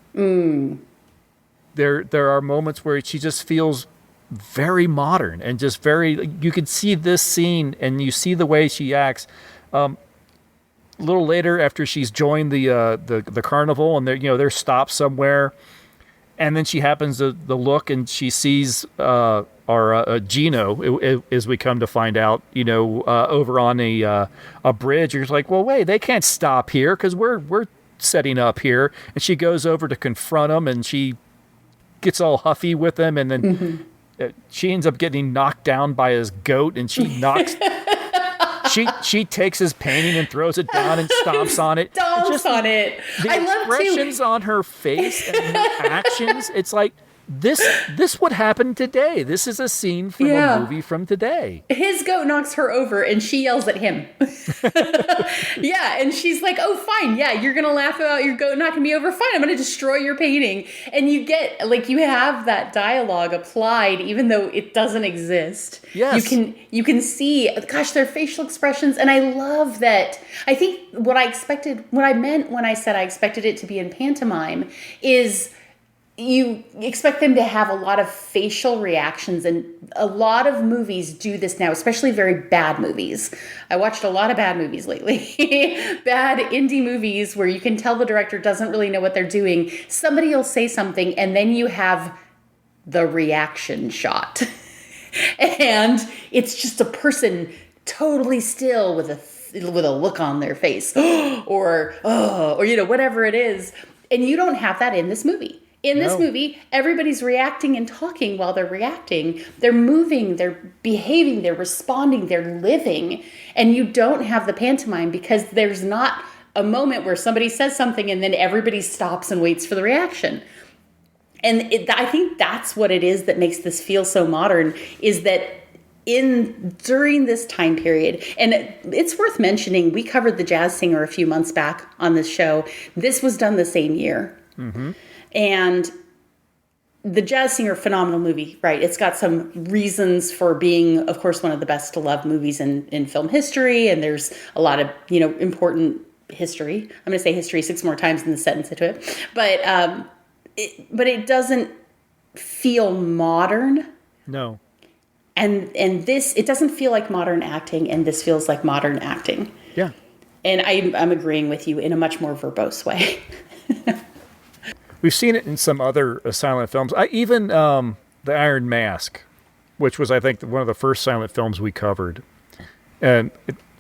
There are moments where she just feels very modern and just very, you can see this scene and you see the way she acts. A little later, after she's joined the carnival and they're stopped somewhere, and then she happens to look and she sees our Gino, as we come to find out, over on a bridge. You're like, well, wait, they can't stop here because we're setting up here. And she goes over to confront him, and she gets all huffy with him, and then she ends up getting knocked down by his goat, and she knocks. she takes his painting and throws it down and stomps on it. The expressions on her face and her actions. It's like this would happen today. This is a scene from a movie from today. His goat knocks her over and she yells at him. Yeah, and she's like, oh, fine. Yeah, you're going to laugh about your goat knocking me over. Fine, I'm going to destroy your painting. And you have that dialogue applied even though it doesn't exist. Yes. You can see, gosh, their facial expressions. And I love that. I think what I meant when I said I expected it to be in pantomime is you expect them to have a lot of facial reactions, and a lot of movies do this now, especially very bad movies. I watched a lot of bad movies lately. Bad indie movies where you can tell the director doesn't really know what they're doing. Somebody will say something and then you have the reaction shot. And it's just a person totally still with a look on their face or whatever it is. And you don't have that in this movie. In this movie, everybody's reacting and talking while they're reacting. They're moving, they're behaving, they're responding, they're living. And you don't have the pantomime because there's not a moment where somebody says something and then everybody stops and waits for the reaction. And I think that's what it is that makes this feel so modern, is that during this time period, and it's worth mentioning, we covered The Jazz Singer a few months back on this show. This was done the same year. Mm-hmm. And The Jazz Singer, phenomenal movie, right? It's got some reasons for being, of course, one of the best to love movies in film history. And there's a lot of, important history. I'm going to say history 6 more times in the sentence into it. But it doesn't feel modern. No. And this, it doesn't feel like modern acting, and this feels like modern acting. Yeah. And I'm agreeing with you in a much more verbose way. We've seen it in some other silent films. Even The Iron Mask, which was, I think, one of the first silent films we covered. And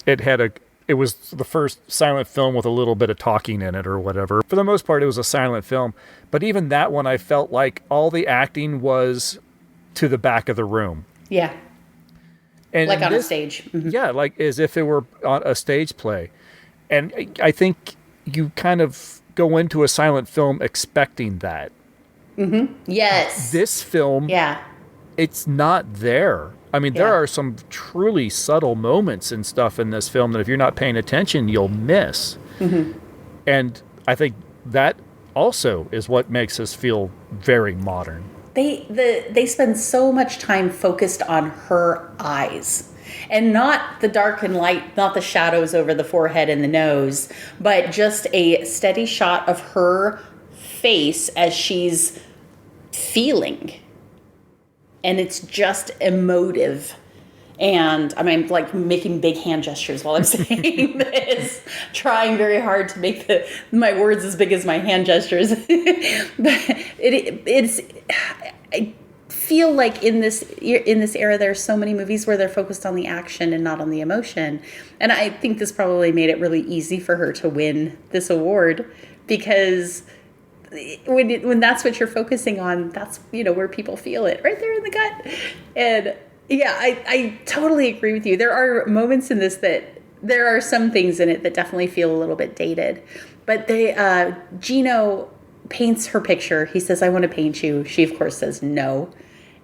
it was the first silent film with a little bit of talking in it or whatever. For the most part, it was a silent film. But even that one, I felt like all the acting was to the back of the room. Yeah. And like on a stage. Mm-hmm. Yeah, like as if it were on a stage play. And I think you kind of go into a silent film expecting that. Mm-hmm. Yes. This film, it's not there. I mean, there are some truly subtle moments and stuff in this film that if you're not paying attention, you'll miss. Mm-hmm. And I think that also is what makes us feel very modern. They spend so much time focused on her eyes. And not the dark and light, not the shadows over the forehead and the nose, but just a steady shot of her face as she's feeling. And it's just emotive. And I mean, like making big hand gestures while I'm saying this, trying very hard to make my words as big as my hand gestures. But I feel like in this era, there's so many movies where they're focused on the action and not on the emotion. And I think this probably made it really easy for her to win this award, because when that's what you're focusing on, that's, where people feel it right there in the gut. And yeah, I totally agree with you. There are moments in this that there are some things in it that definitely feel a little bit dated. But Gino paints her picture. He says, "I want to paint you." She, of course, says no.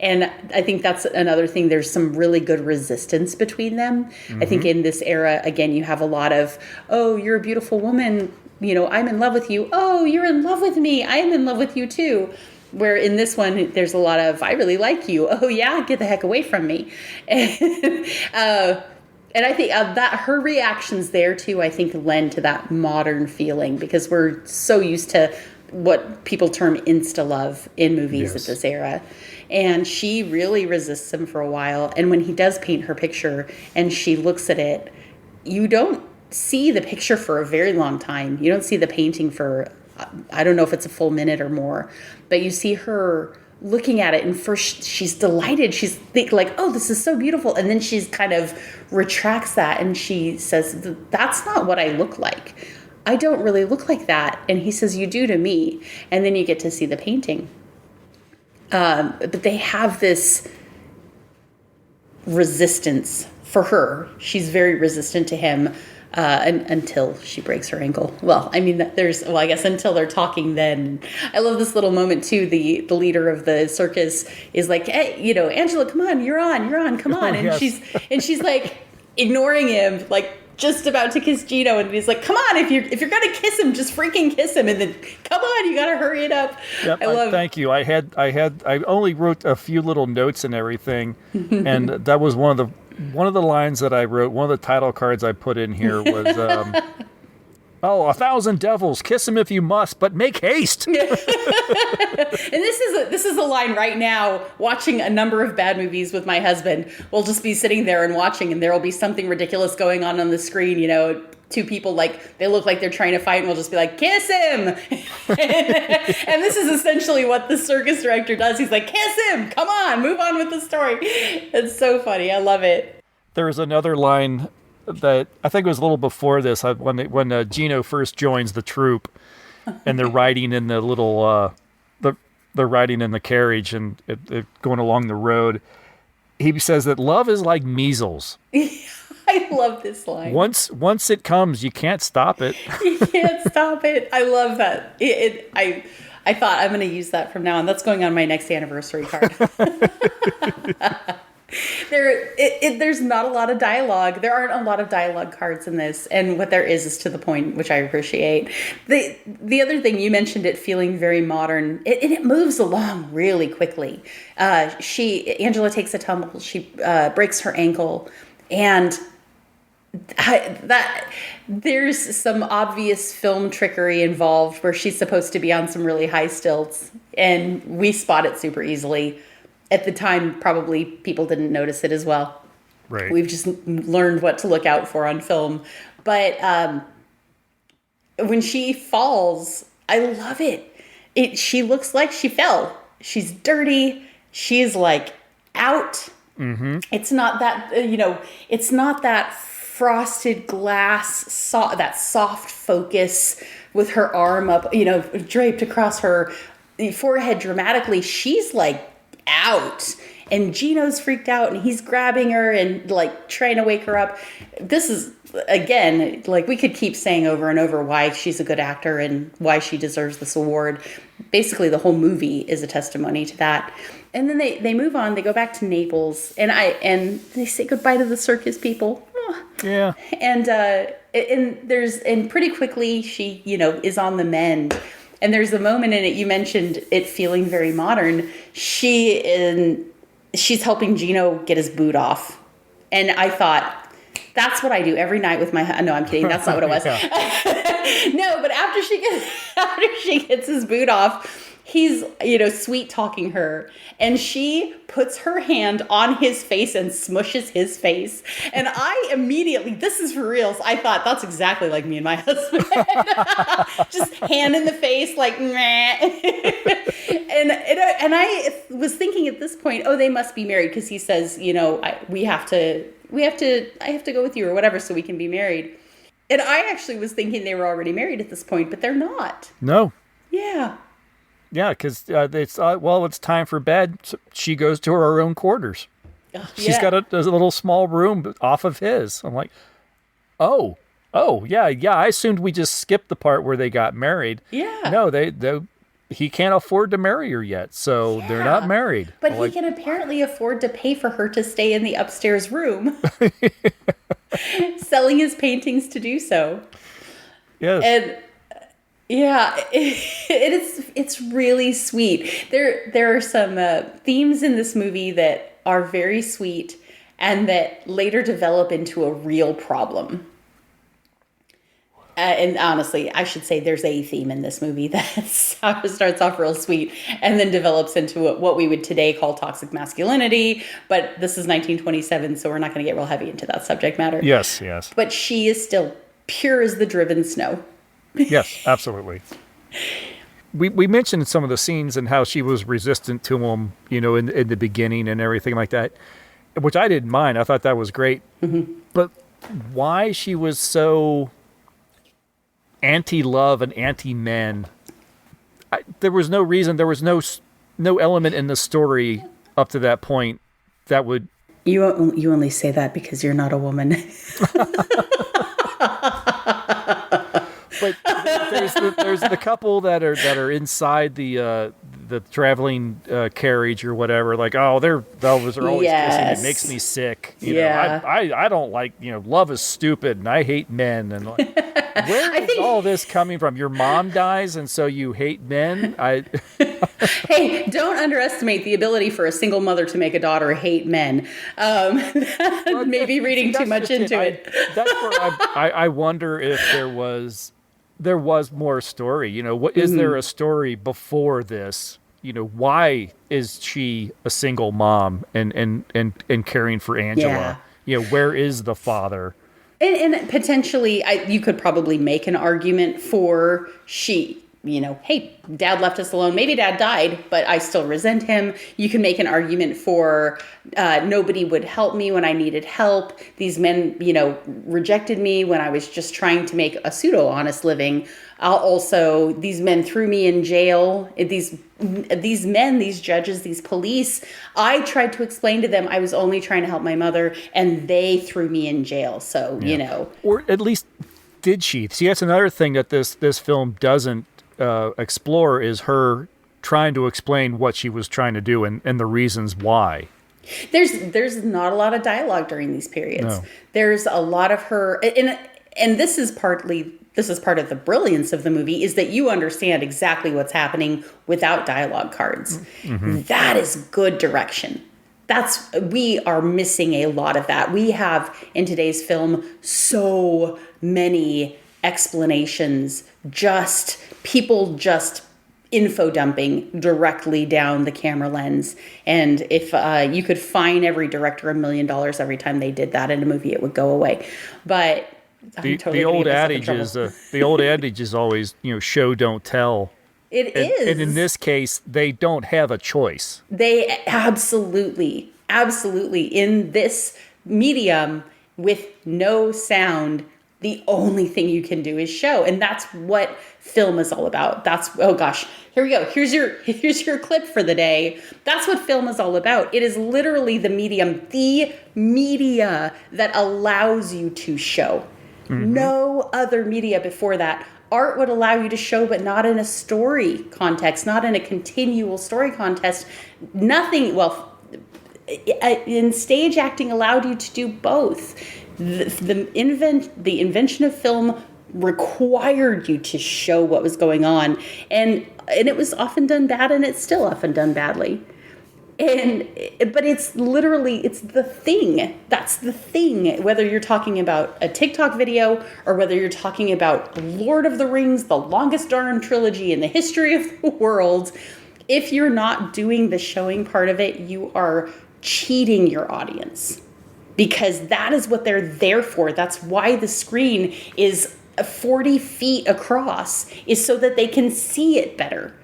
And I think that's another thing. There's some really good resistance between them. I think in this era, again, you have a lot of, "Oh, you're a beautiful woman. I'm in love with you. Oh, you're in love with me. I'm in love with you too." Where in this one, there's a lot of, "I really like you. Oh yeah, get the heck away from me." And I think that her reactions there too, I think lend to that modern feeling, because we're so used to what people term insta-love in movies at this era. And she really resists him for a while. And when he does paint her picture and she looks at it, you don't see the picture for a very long time. You don't see the painting for, I don't know if it's a full minute or more, but you see her looking at it, and first she's delighted. She's like, "Oh, this is so beautiful." And then she's kind of retracts that and she says, "That's not what I look like. I don't really look like that." And he says, "You do to me." And then you get to see the painting. But they have this resistance for her. She's very resistant to him. Until she breaks her ankle. Well, I mean, I guess until they're talking then. I love this little moment too. The leader of the circus is like, "Hey, Angela, come on, you're on, come on." And she's like ignoring him, like just about to kiss Gino. And he's like, "Come on, if you're going to kiss him, just freaking kiss him." And then, "Come on, you got to hurry it up." Yep, thank you. I only wrote a few little notes and everything. And that was one of the lines that I wrote. One of the title cards I put in here was, "Oh, 1,000 devils, kiss him if you must, but make haste." And this is a line right now. Watching a number of bad movies with my husband, we'll just be sitting there and watching, and there will be something ridiculous going on the screen. Two people, like, they look like they're trying to fight, and we'll just be like, "Kiss him!" And this is essentially what the circus director does. He's like, "Kiss him! Come on, move on with the story." It's so funny. I love it. There was another line that I think it was a little before this, when Gino first joins the troupe, and they're riding in the little, they're riding in the carriage and going along the road. He says that love is like measles. I love this line. Once it comes, you can't stop it. You can't stop it. I love that. I thought I'm going to use that from now on. That's going on my next anniversary card. There's not a lot of dialogue. There aren't a lot of dialogue cards in this, and what there is to the point, which I appreciate. The other thing, you mentioned it feeling very modern. It moves along really quickly. Angela takes a tumble. She breaks her ankle, and there's some obvious film trickery involved where she's supposed to be on some really high stilts, and we spot it super easily. At the time, probably people didn't notice it as well. Right. We've just learned what to look out for on film. But when she falls, I love it. She looks like she fell. She's dirty. She's like out. Mm-hmm. It's not that, it's not that frosted glass, that soft focus with her arm up, draped across her forehead dramatically. She's like out, and Gino's freaked out, and he's grabbing her and like trying to wake her up. This is, again, like, we could keep saying over and over why she's a good actor and why she deserves this award. Basically, the whole movie is a testimony to that. And then they move on. They go back to Naples, and they say goodbye to the circus people. Yeah. And pretty quickly she, is on the mend. And there's a moment in it, you mentioned it feeling very modern. She's helping Gino get his boot off. And I thought, that's what I do every night with my no, I'm kidding. That's not what it was. No, but after she gets his boot off, he's, sweet talking her, and she puts her hand on his face and smushes his face. And I immediately, this is for reals, I thought, that's exactly like me and my husband. Just hand in the face, like, meh. and I was thinking at this point, oh, they must be married, because he says, I have to go with you or whatever so we can be married. And I actually was thinking they were already married at this point, but they're not. No. Yeah. Yeah, because it's time for bed. So she goes to her own quarters. She's got a little small room off of his. I'm like, oh, yeah. I assumed we just skipped the part where they got married. Yeah. No, he can't afford to marry her yet, so they're not married. But he can apparently afford to pay for her to stay in the upstairs room, selling his paintings to do so. Yes. And yeah, it's really sweet. There are some themes in this movie that are very sweet and that later develop into a real problem. And honestly, I should say there's a theme in this movie that starts off real sweet and then develops into what we would today call toxic masculinity. But this is 1927, so we're not going to get real heavy into that subject matter. Yes. But she is still pure as the driven snow. Yes, absolutely. We mentioned some of the scenes and how she was resistant to him, in the beginning and everything like that, which I didn't mind. I thought that was great. Mm-hmm. But why she was so anti-love and anti-men, there was no reason. There was no element in the story up to that point that would... You only say that because you're not a woman. But there's the couple that are inside the traveling carriage or whatever. Like, oh, those are always kissing. It makes me sick. You know, I don't like, love is stupid and I hate men. And like, where is all this coming from? Your mom dies and so you hate men? Hey, don't underestimate the ability for a single mother to make a daughter hate men. Maybe reading too much into it. That's where I wonder if there was more story. What is there a story before this? Why is she a single mom and caring for Angela? Where is the father? And potentially, you could probably make an argument for she. Hey, dad left us alone. Maybe dad died, but I still resent him. You can make an argument for nobody would help me when I needed help. These men, rejected me when I was just trying to make a pseudo-honest living. These men threw me in jail. These men, these judges, these police, I tried to explain to them I was only trying to help my mother, and they threw me in jail. So, Or at least, did she? See, that's another thing that this film doesn't explore, is her trying to explain what she was trying to do and the reasons why. There's not a lot of dialogue during these periods. No. There's a lot of her, and this is part of the brilliance of the movie, is that you understand exactly what's happening without dialogue cards. Mm-hmm. That is good direction. We are missing a lot of that. We have in today's film so many explanations, people info dumping directly down the camera lens. And if you could fine every director $1 million every time they did that in a movie, it would go away. But the old adage is always, show don't tell. It is. And in this case, they don't have a choice. They absolutely, in this medium with no sound, the only thing you can do is show. And that's what film is all about. Oh gosh, here we go. Here's your clip for the day. That's what film is all about. It is literally the media that allows you to show. Mm-hmm. No other media before that. Art would allow you to show, but not in a story context, not in a continual story context. Nothing, in stage acting allowed you to do both. The invention of film required you to show what was going on, and it was often done bad, and it's still often done badly. But it's literally, it's the thing. That's the thing. Whether you're talking about a TikTok video or whether you're talking about Lord of the Rings, the longest darn trilogy in the history of the world, if you're not doing the showing part of it, you are cheating your audience, because that is what they're there for. That's why the screen is 40 feet across, is so that they can see it better.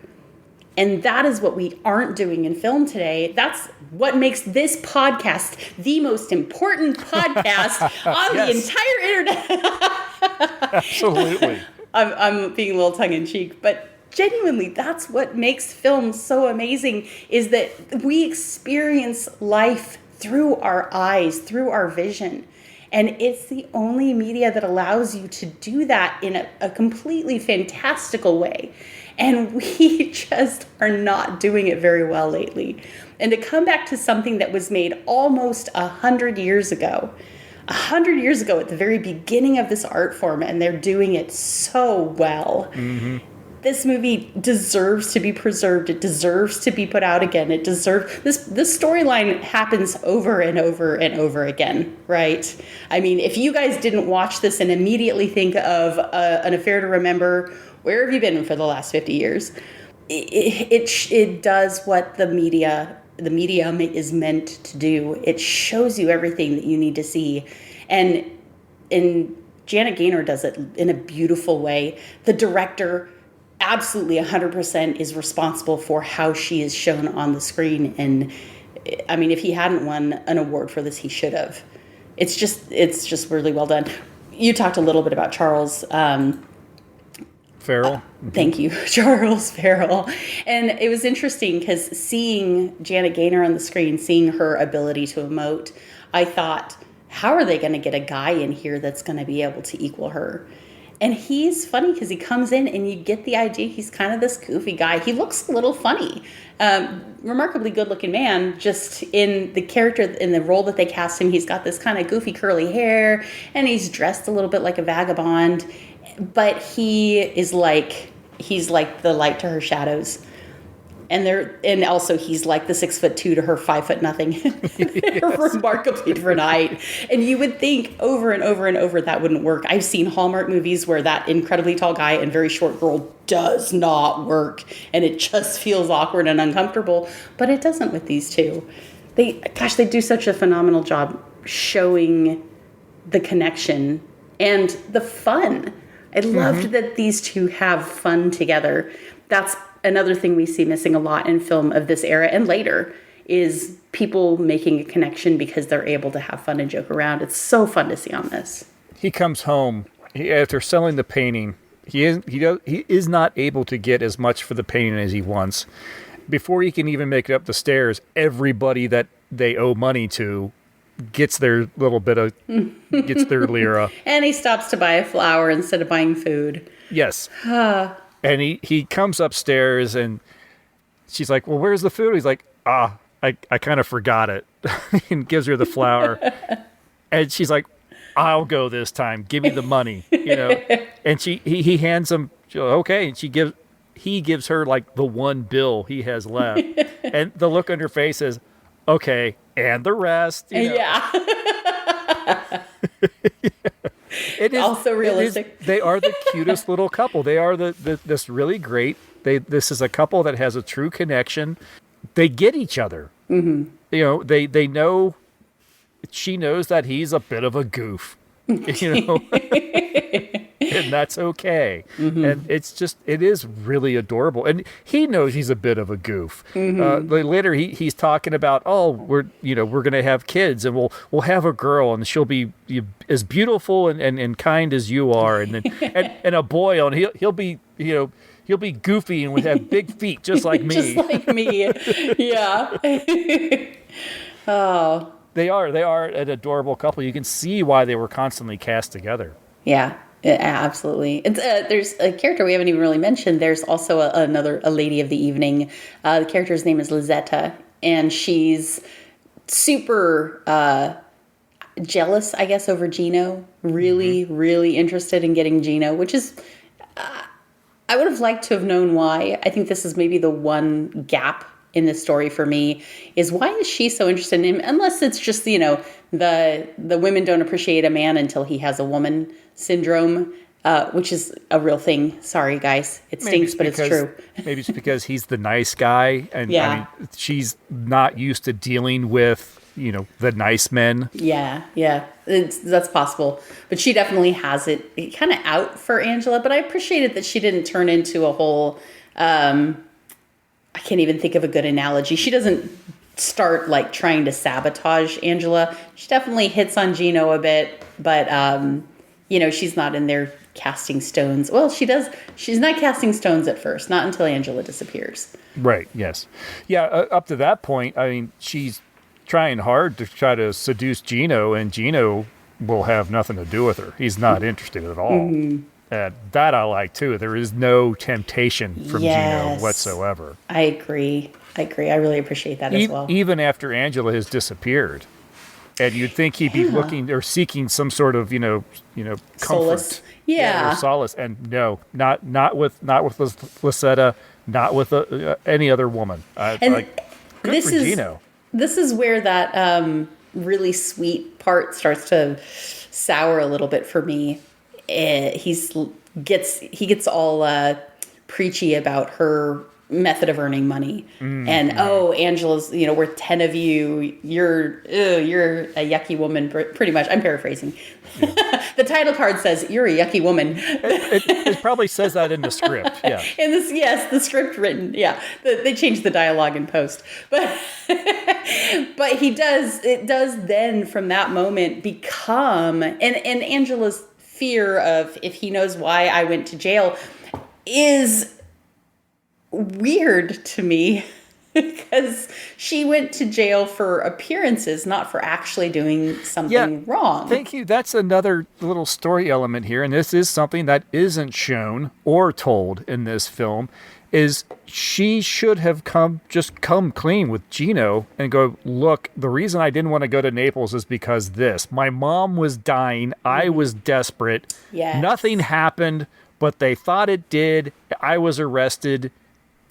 And that is what we aren't doing in film today. That's what makes this podcast the most important podcast on the entire internet. Absolutely. I'm being a little tongue-in-cheek, but genuinely, that's what makes film so amazing, is that we experience life through our eyes, through our vision. And it's the only media that allows you to do that in a completely fantastical way. And we just are not doing it very well lately. And to come back to something that was made almost 100 years ago, 100 years ago at the very beginning of this art form, and they're doing it so well. Mm-hmm. This movie deserves to be preserved. It deserves to be put out again. It deserves this storyline happens over and over and over again, right? I mean, if you guys didn't watch this and immediately think of An Affair to Remember, where have you been for the last 50 years? It does what the media is meant to do. It shows you everything that you need to see, and Janet Gaynor does it in a beautiful way. The director absolutely 100% is responsible for how she is shown on the screen. And I mean, if he hadn't won an award for this, he should have. It's just really well done. You talked a little bit about Charles Farrell. Thank you, Charles Farrell. And it was interesting because seeing Janet Gaynor on the screen, seeing her ability to emote, I thought, how are they going to get a guy in here that's going to be able to equal her? And he's funny because he comes in and you get the idea he's kind of this goofy guy. He looks a little funny. Remarkably good-looking man, just in the character, in the role that they cast him. He's got this kind of goofy curly hair, and he's dressed a little bit like a vagabond. But he's like the light to her shadows. And also he's like the 6'2" to her 5'0". They're remarkably different height. And you would think over and over and over that wouldn't work. I've seen Hallmark movies where that incredibly tall guy and very short girl does not work. And it just feels awkward and uncomfortable. But it doesn't with these two. They do such a phenomenal job showing the connection and the fun. I loved that these two have fun together. That's another thing we see missing a lot in film of this era and later, is people making a connection because they're able to have fun and joke around. It's so fun to see on this. He comes home after selling the painting. He is not able to get as much for the painting as he wants. Before he can even make it up the stairs, everybody that they owe money to gets their little bit of, gets their lira. And he stops to buy a flower instead of buying food. Yes. And he comes upstairs and she's like, well, where's the food? He's like, I kind of forgot it. And gives her the flower. And she's like, I'll go this time. Give me the money, And he hands him, okay. And he gives her like the one bill he has left. And the look on her face is, okay, and the rest. Yeah. It is also realistic. They are the cutest little couple. They are this really great. This is a couple that has a true connection. They get each other. Mm-hmm. They know. She knows that he's a bit of a goof. And that's okay. Mm-hmm. And it is really adorable. And he knows he's a bit of a goof. Mm-hmm. Later he's talking about, we're going to have kids and we'll have a girl and she'll be as beautiful and kind as you are. And then, and a boy, and he'll be goofy and would have big feet just like me. Just like me. Yeah. Oh. They are an adorable couple. You can see why they were constantly cast together. Yeah. Absolutely. It's, there's a character we haven't even really mentioned. There's also a lady of the evening. The character's name is Lizetta, and she's super jealous, I guess, over Gino. Really, really interested in getting Gino, which is, I would have liked to have known why. I think this is maybe the one gap in this story for me is why is she so interested in him? Unless it's just, the women don't appreciate a man until he has a woman syndrome, which is a real thing. Sorry, guys. It stinks, but it's true. Maybe it's because he's the nice guy. And Yeah. I mean, she's not used to dealing with, the nice men. Yeah. That's possible. But she definitely has it kind of out for Angela. But I appreciated that she didn't turn into a whole... I can't even think of a good analogy. She doesn't start like trying to sabotage Angela. She definitely hits on Gino a bit, but she's not in there casting stones. Well, she does. She's not casting stones at first, not until Angela disappears. Right. Yes. Yeah. Up to that point, I mean, she's trying hard to try to seduce Gino, and Gino will have nothing to do with her. He's not interested at all. Mm-hmm. That I like too. There is no temptation from Gino whatsoever. I agree. I really appreciate that as well. Even after Angela has disappeared, and you'd think he'd be looking or seeking some sort of comfort, solace. Or solace, and no, not with Lucetta, not with any other woman. Good for Gino. This is where that really sweet part starts to sour a little bit for me. He gets all preachy about her method of earning money, and Angela's, worth 10 of you. You're a yucky woman. Pretty much, I'm paraphrasing. Yeah. The title card says you're a yucky woman. It probably says that in the script. Yeah. In this, yes, the script written. Yeah, they changed the dialogue in post, but he does. It does then from that moment become and Angela's fear of if he knows why I went to jail is weird to me because she went to jail for appearances, not for actually doing something wrong. Thank you. That's another little story element here, and this is something that isn't shown or told in this film, is she should have come clean with Gino and go, look, the reason I didn't want to go to Naples is because this. My mom was dying. I was desperate. Yes. Nothing happened, but they thought it did. I was arrested.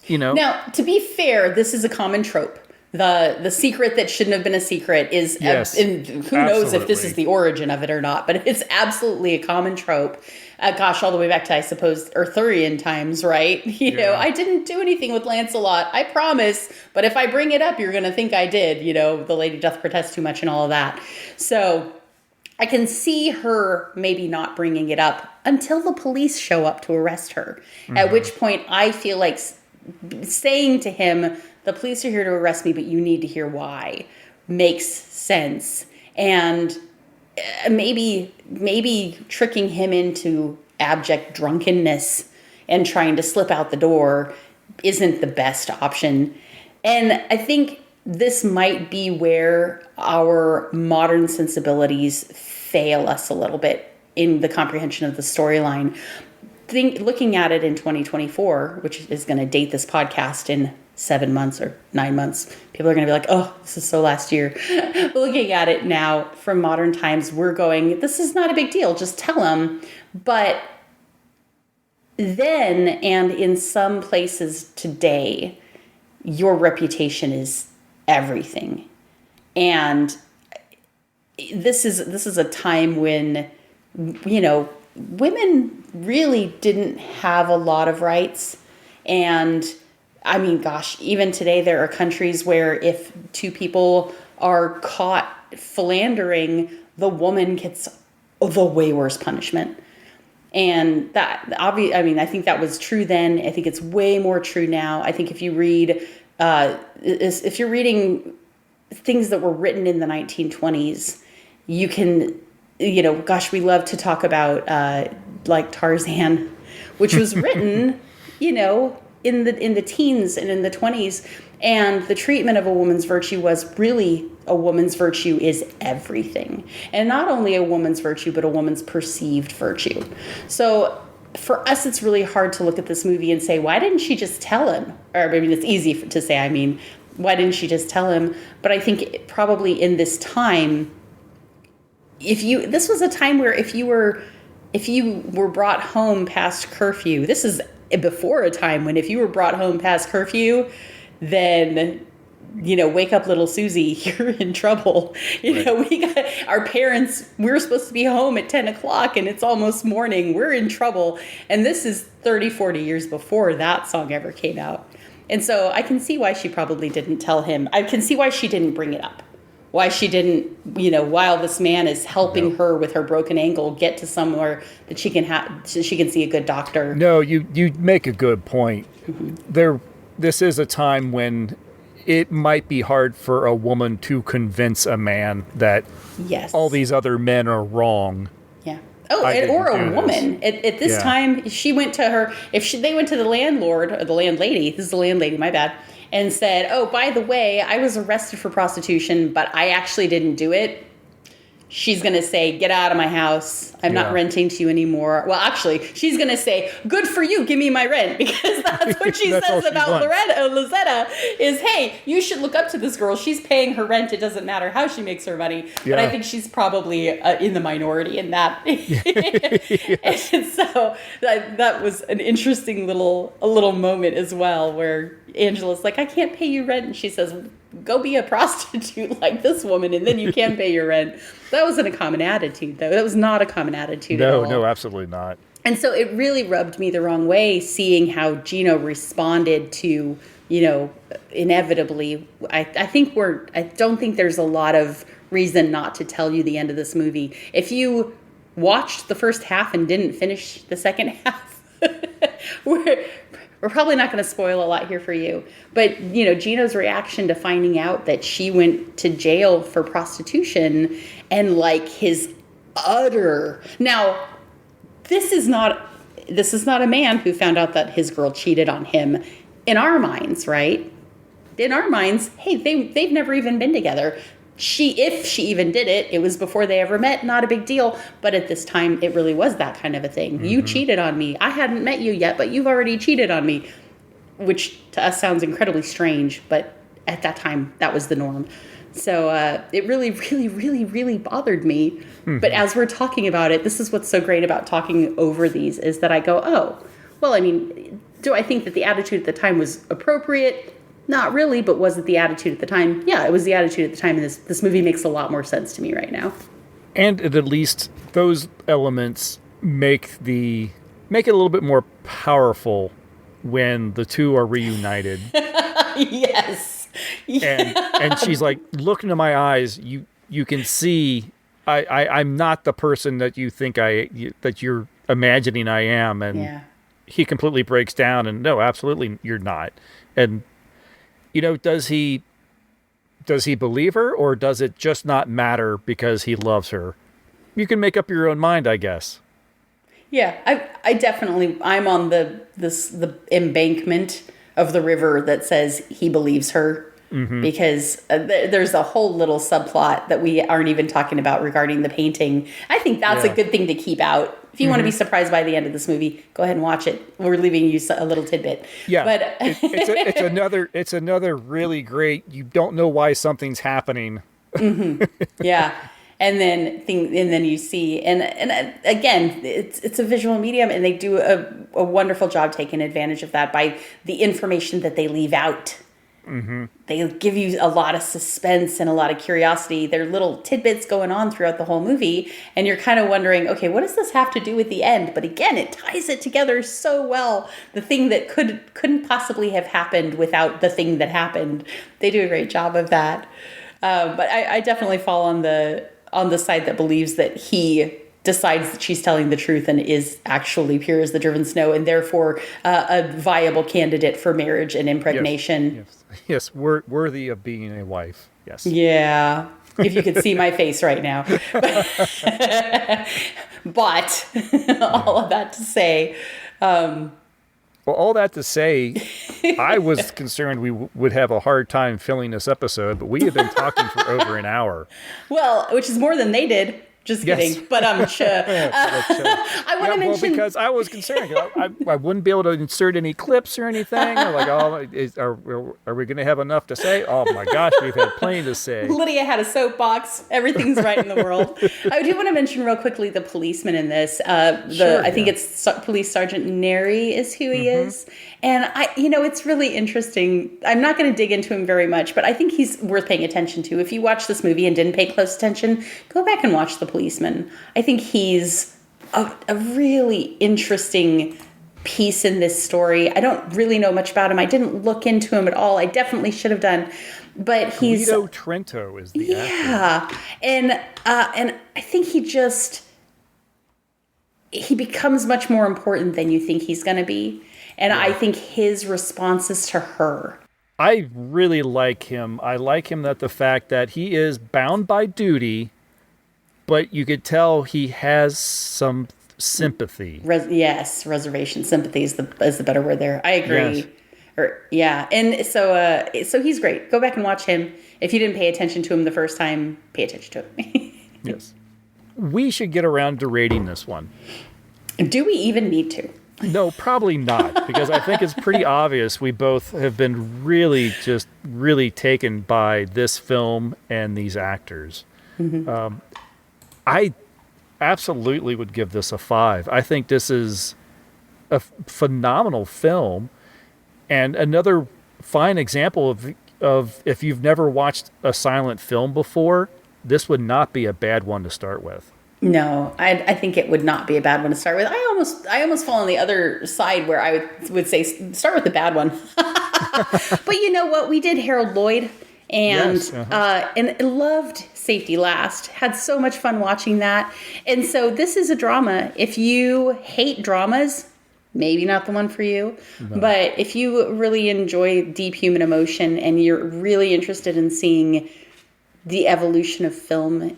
Now, to be fair, this is a common trope. The secret that shouldn't have been a secret is, and who knows if this is the origin of it or not, but it's absolutely a common trope. All the way back to, I suppose, Arthurian times, right? I didn't do anything with Lancelot, I promise, but if I bring it up, you're going to think I did. The lady doth protest too much and all of that. So I can see her maybe not bringing it up until the police show up to arrest her, at which point I feel like saying to him, the police are here to arrest me, but you need to hear why, makes sense. And maybe tricking him into abject drunkenness and trying to slip out the door isn't the best option. And I think this might be where our modern sensibilities fail us a little bit in the comprehension of the storyline. Looking at it in 2024, which is going to date this podcast in 7 months or 9 months, people are going to be like, oh, this is so last year. But looking at it now from modern times, we're going, this is not a big deal. Just tell them. But then, and in some places today, your reputation is everything. And this is a time when, women really didn't have a lot of rights. And I mean, gosh, even today there are countries where if two people are caught philandering, the woman gets the way worse punishment. And that I think that was true then. I think it's way more true now. I think if you read, if you're reading things that were written in the 1920s, you can, we love to talk about like Tarzan, which was written, in the teens and in the 20s. And the treatment of a woman's virtue was really a woman's virtue is everything. And not only a woman's virtue, but a woman's perceived virtue. So for us, it's really hard to look at this movie and say, why didn't she just tell him? Or it's easy to say, why didn't she just tell him? But I think probably in this time, this was a time where if you were brought home past curfew, this is before a time when if you were brought home past curfew, then, wake up little Susie, you're in trouble. Our parents, we're supposed to be home at 10 o'clock and it's almost morning. We're in trouble. And this is 30, 40 years before that song ever came out. And so I can see why she probably didn't tell him. I can see why she didn't bring it up. Why she didn't, while this man is helping her with her broken ankle, get to somewhere that she can so she can see a good doctor. No, you make a good point. This is a time when it might be hard for a woman to convince a man that all these other men are wrong. Yeah. Oh, or a woman. At this time, she went to her, they went to the landlord, or the landlady, this is the landlady, my bad, and said, oh, by the way, I was arrested for prostitution, but I actually didn't do it. She's going to say, get out of my house. I'm not renting to you anymore. Well, actually, she's going to say, good for you. Give me my rent. Because that's what she says about Lozetta is, hey, you should look up to this girl. She's paying her rent. It doesn't matter how she makes her money. Yeah. But I think she's probably in the minority in that. And so that was an interesting little moment as well, where Angela's like, I can't pay you rent. And she says, go be a prostitute like this woman, and then you can pay your rent. That wasn't a common attitude, though. That was not a common attitude at all. No, absolutely not. And so it really rubbed me the wrong way, seeing how Gino responded to, inevitably. I don't think there's a lot of reason not to tell you the end of this movie. If you watched the first half and didn't finish the second half, we're probably not going to spoil a lot here for you. But, Gino's reaction to finding out that she went to jail for prostitution and his utter... Now, this is not a man who found out that his girl cheated on him. In our minds, right? In our minds, hey, they've never even been together. If she even did it, it was before they ever met, not a big deal. But at this time, it really was that kind of a thing. Mm-hmm. You cheated on me. I hadn't met you yet, but you've already cheated on me, which to us sounds incredibly strange. But at that time, that was the norm. So it really, really, really, really bothered me. Mm-hmm. But as we're talking about it, this is what's so great about talking over these, is that I go, oh, well, I mean, do I think that the attitude at the time was appropriate? Not really, but was it the attitude at the time? Yeah, it was the attitude at the time, and this movie makes a lot more sense to me right now. And at least those elements make it a little bit more powerful when the two are reunited. Yes. And she's like, look into my eyes. You can see I'm not the person that you think that you're imagining I am. And he completely breaks down, and no, absolutely you're not. And does he believe her, or does it just not matter because he loves her? You can make up your own mind, I guess. Yeah, I definitely, I'm on the embankment of the river that says he believes her, because there's a whole little subplot that we aren't even talking about regarding the painting. I think that's a good thing to keep out. If you want to be surprised by the end of this movie, go ahead and watch it. We're leaving you a little tidbit. Yeah, but it's another really great. You don't know why something's happening. Yeah, and then you see, and again, it's a visual medium, and they do a wonderful job taking advantage of that by the information that they leave out. Mm-hmm. They give you a lot of suspense and a lot of curiosity. There are little tidbits going on throughout the whole movie, and you're kind of wondering, okay, what does this have to do with the end? But again, it ties it together so well. The thing that couldn't possibly have happened without the thing that happened. They do a great job of that. But I definitely fall on the side that believes that he decides that she's telling the truth and is actually pure as the driven snow, and therefore a viable candidate for marriage and impregnation. Yes, worthy of being a wife. Yes. Yeah, if you could see my face right now. But all of that to say... all that to say, I was concerned we would have a hard time filling this episode, but we have been talking for over an hour. Well, which is more than they did. Just Yes. kidding. But I want to mention... because I was concerned. I wouldn't be able to insert any clips or anything. I'm like, are we going to have enough to say? Oh my gosh, we've had plenty to say. Lydia had a soapbox. Everything's right in the world. I do want to mention real quickly the policeman in this. I think it's Police Sergeant Neri is who he is. And it's really interesting. I'm not going to dig into him very much, but I think he's worth paying attention to. If you watch this movie and didn't pay close attention, go back and watch the policeman. I think he's a really interesting piece in this story. I don't really know much about him. I didn't look into him at all. I definitely should have done. But he's Guido Trento is the actor. And I think he becomes much more important than you think he's going to be. And I think his responses to her. I really like him. I like him that the fact that he is bound by duty, but you could tell he has some sympathy. Reservation sympathy is the better word there. I agree. Yes. And so he's great. Go back and watch him. If you didn't pay attention to him the first time, pay attention to him. Yes. We should get around to rating this one. Do we even need to? No, probably not, because I think it's pretty obvious we both have been really taken by this film and these actors. I absolutely would give this a 5. I think this is a phenomenal film and another fine example of if you've never watched a silent film before, this would not be a bad one to start with. No, I think it would not be a bad one to start with. I almost fall on the other side where I would say start with the bad one. But you know what? We did Harold Lloyd and Yes, and loved Safety Last. Had so much fun watching that. And so this is a drama. If you hate dramas, maybe not the one for you. No. But if you really enjoy deep human emotion and you're really interested in seeing the evolution of film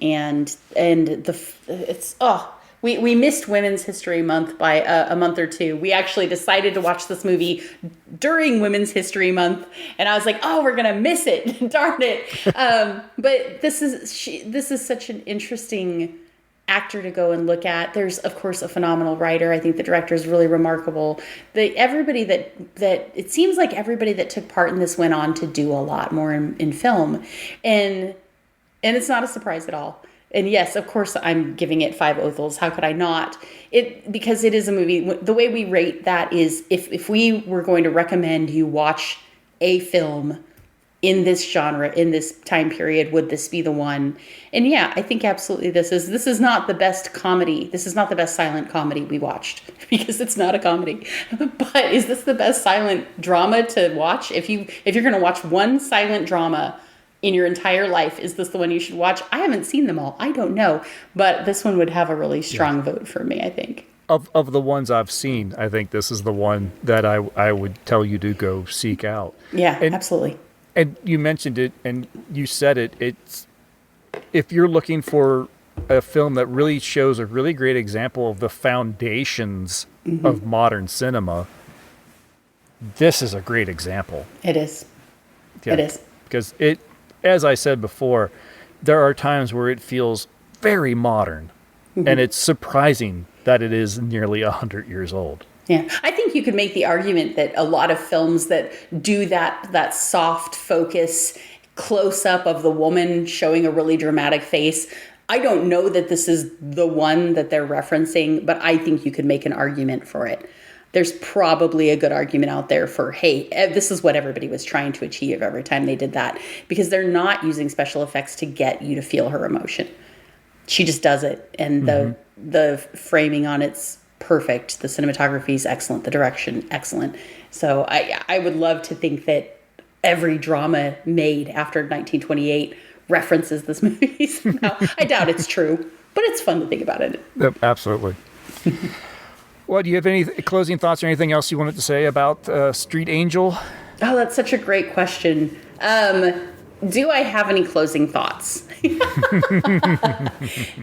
we missed Women's History Month by a month or two. We actually decided to watch this movie during Women's History Month, and I was like, "Oh, we're gonna miss it! Darn it!" But this is such an interesting actor to go and look at. There's, of course, a phenomenal writer. I think the director is really remarkable. Everybody that it seems like everybody that took part in this went on to do a lot more in film, and it's not a surprise at all. And yes, of course, I'm giving it 5 Othels. How could I not? Because it is a movie. The way we rate that is if we were going to recommend you watch a film in this genre, in this time period, would this be the one? And yeah, I think absolutely this is not the best comedy. This is not the best silent comedy we watched because it's not a comedy. But is this the best silent drama to watch? If you're going to watch one silent drama in your entire life, is this the one you should watch? I haven't seen them all. I don't know. But this one would have a really strong vote for me, I think. Of the ones I've seen, I think this is the one that I would tell you to go seek out. Yeah, absolutely. And you mentioned it, and you said it. It's if you're looking for a film that really shows a really great example of the foundations of modern cinema, this is a great example. It is. Yeah, it is. Because as I said before, there are times where it feels very modern, and it's surprising that it is nearly 100 years old. Yeah, I think you could make the argument that a lot of films that do that soft focus close up of the woman showing a really dramatic face, I don't know that this is the one that they're referencing, but I think you could make an argument for it. There's probably a good argument out there for, hey, this is what everybody was trying to achieve every time they did that, because they're not using special effects to get you to feel her emotion. She just does it, and the framing on it's perfect. The cinematography is excellent. The direction, excellent. So I would love to think that every drama made after 1928 references this movie somehow. I doubt it's true, but it's fun to think about it. Yep, absolutely. Well, do you have any closing thoughts or anything else you wanted to say about Street Angel? Oh, that's such a great question. Do I have any closing thoughts?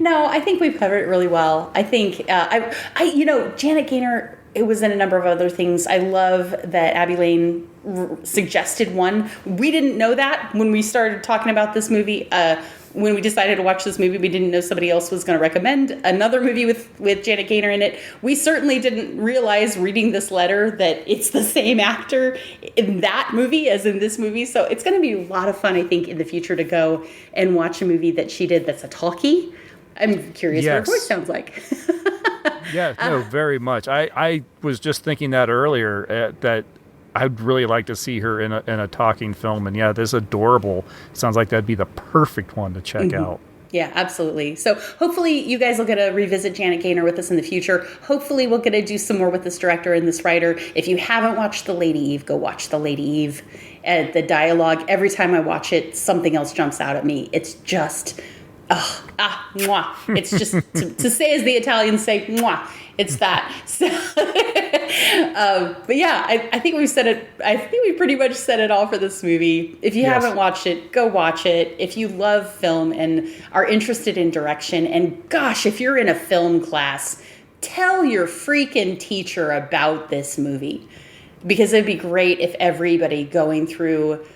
No, I think we've covered it really well. I think, Janet Gaynor, it was in a number of other things. I love that Abby Lane suggested one. We didn't know that when we started talking about this movie. when we decided to watch this movie, we didn't know somebody else was going to recommend another movie with Janet Gaynor in it. We certainly didn't realize reading this letter that it's the same actor in that movie as in this movie. So it's going to be a lot of fun, I think, in the future to go and watch a movie that she did that's a talkie. I'm curious what her voice sounds like. Yeah, no, very much. I was just thinking that earlier, that I'd really like to see her in a talking film. And yeah, this adorable. Sounds like that'd be the perfect one to check out. Yeah, absolutely. So hopefully you guys will get to revisit Janet Gaynor with us in the future. Hopefully we'll get to do some more with this director and this writer. If you haven't watched The Lady Eve, go watch The Lady Eve. The dialogue, every time I watch it, something else jumps out at me. It's just, mwah. It's just, to say as the Italians say, mwah. It's that. So, but yeah, I think we've said it. I think we pretty much said it all for this movie. If you haven't watched it, go watch it. If you love film and are interested in direction, and gosh, if you're in a film class, tell your freaking teacher about this movie, because it'd be great if everybody going through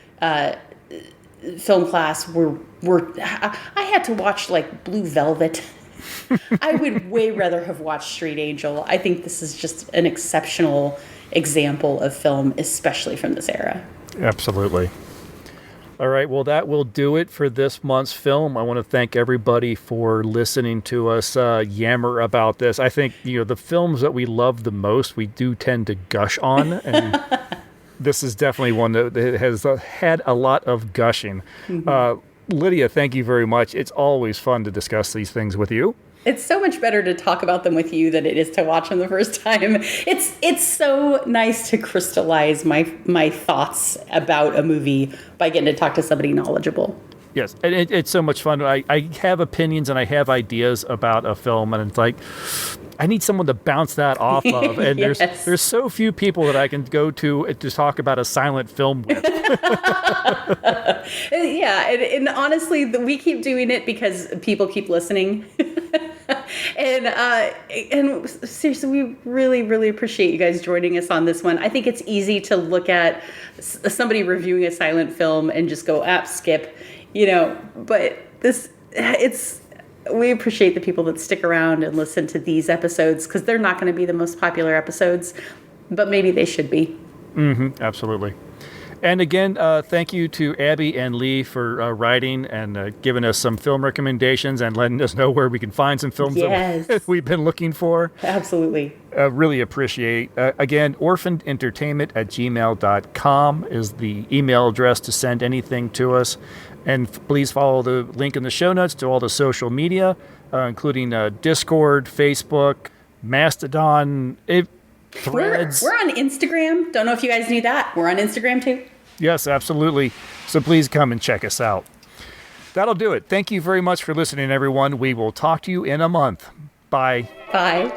film class were. I had to watch like Blue Velvet. I would way rather have watched Street Angel. I think this is just an exceptional example of film, especially from this era. Absolutely. All right, well, that will do it for this month's film. I want to thank everybody for listening to us yammer about this. I think, the films that we love the most, we do tend to gush on, and this is definitely one that has had a lot of gushing. Lydia, thank you very much. It's always fun to discuss these things with you. It's so much better to talk about them with you than it is to watch them the first time. It's so nice to crystallize my thoughts about a movie by getting to talk to somebody knowledgeable. Yes, and it's so much fun. I have opinions and I have ideas about a film, and it's like, I need someone to bounce that off of. And there's so few people that I can go to talk about a silent film with. Yeah, and honestly, we keep doing it because people keep listening. And seriously, we really, really appreciate you guys joining us on this one. I think it's easy to look at somebody reviewing a silent film and just go, skip, but we appreciate the people that stick around and listen to these episodes, because they're not going to be the most popular episodes, but maybe they should be. Absolutely. And again, thank you to Abby and Lee for writing and giving us some film recommendations and letting us know where we can find some films that we've been looking for. Absolutely. Really appreciate. Again, orphanedentertainment@gmail.com is the email address to send anything to us. And please follow the link in the show notes to all the social media, including Discord, Facebook, Mastodon, Threads. We're on Instagram. Don't know if you guys knew that. We're on Instagram too. Yes, absolutely. So please come and check us out. That'll do it. Thank you very much for listening, everyone. We will talk to you in a month. Bye. Bye.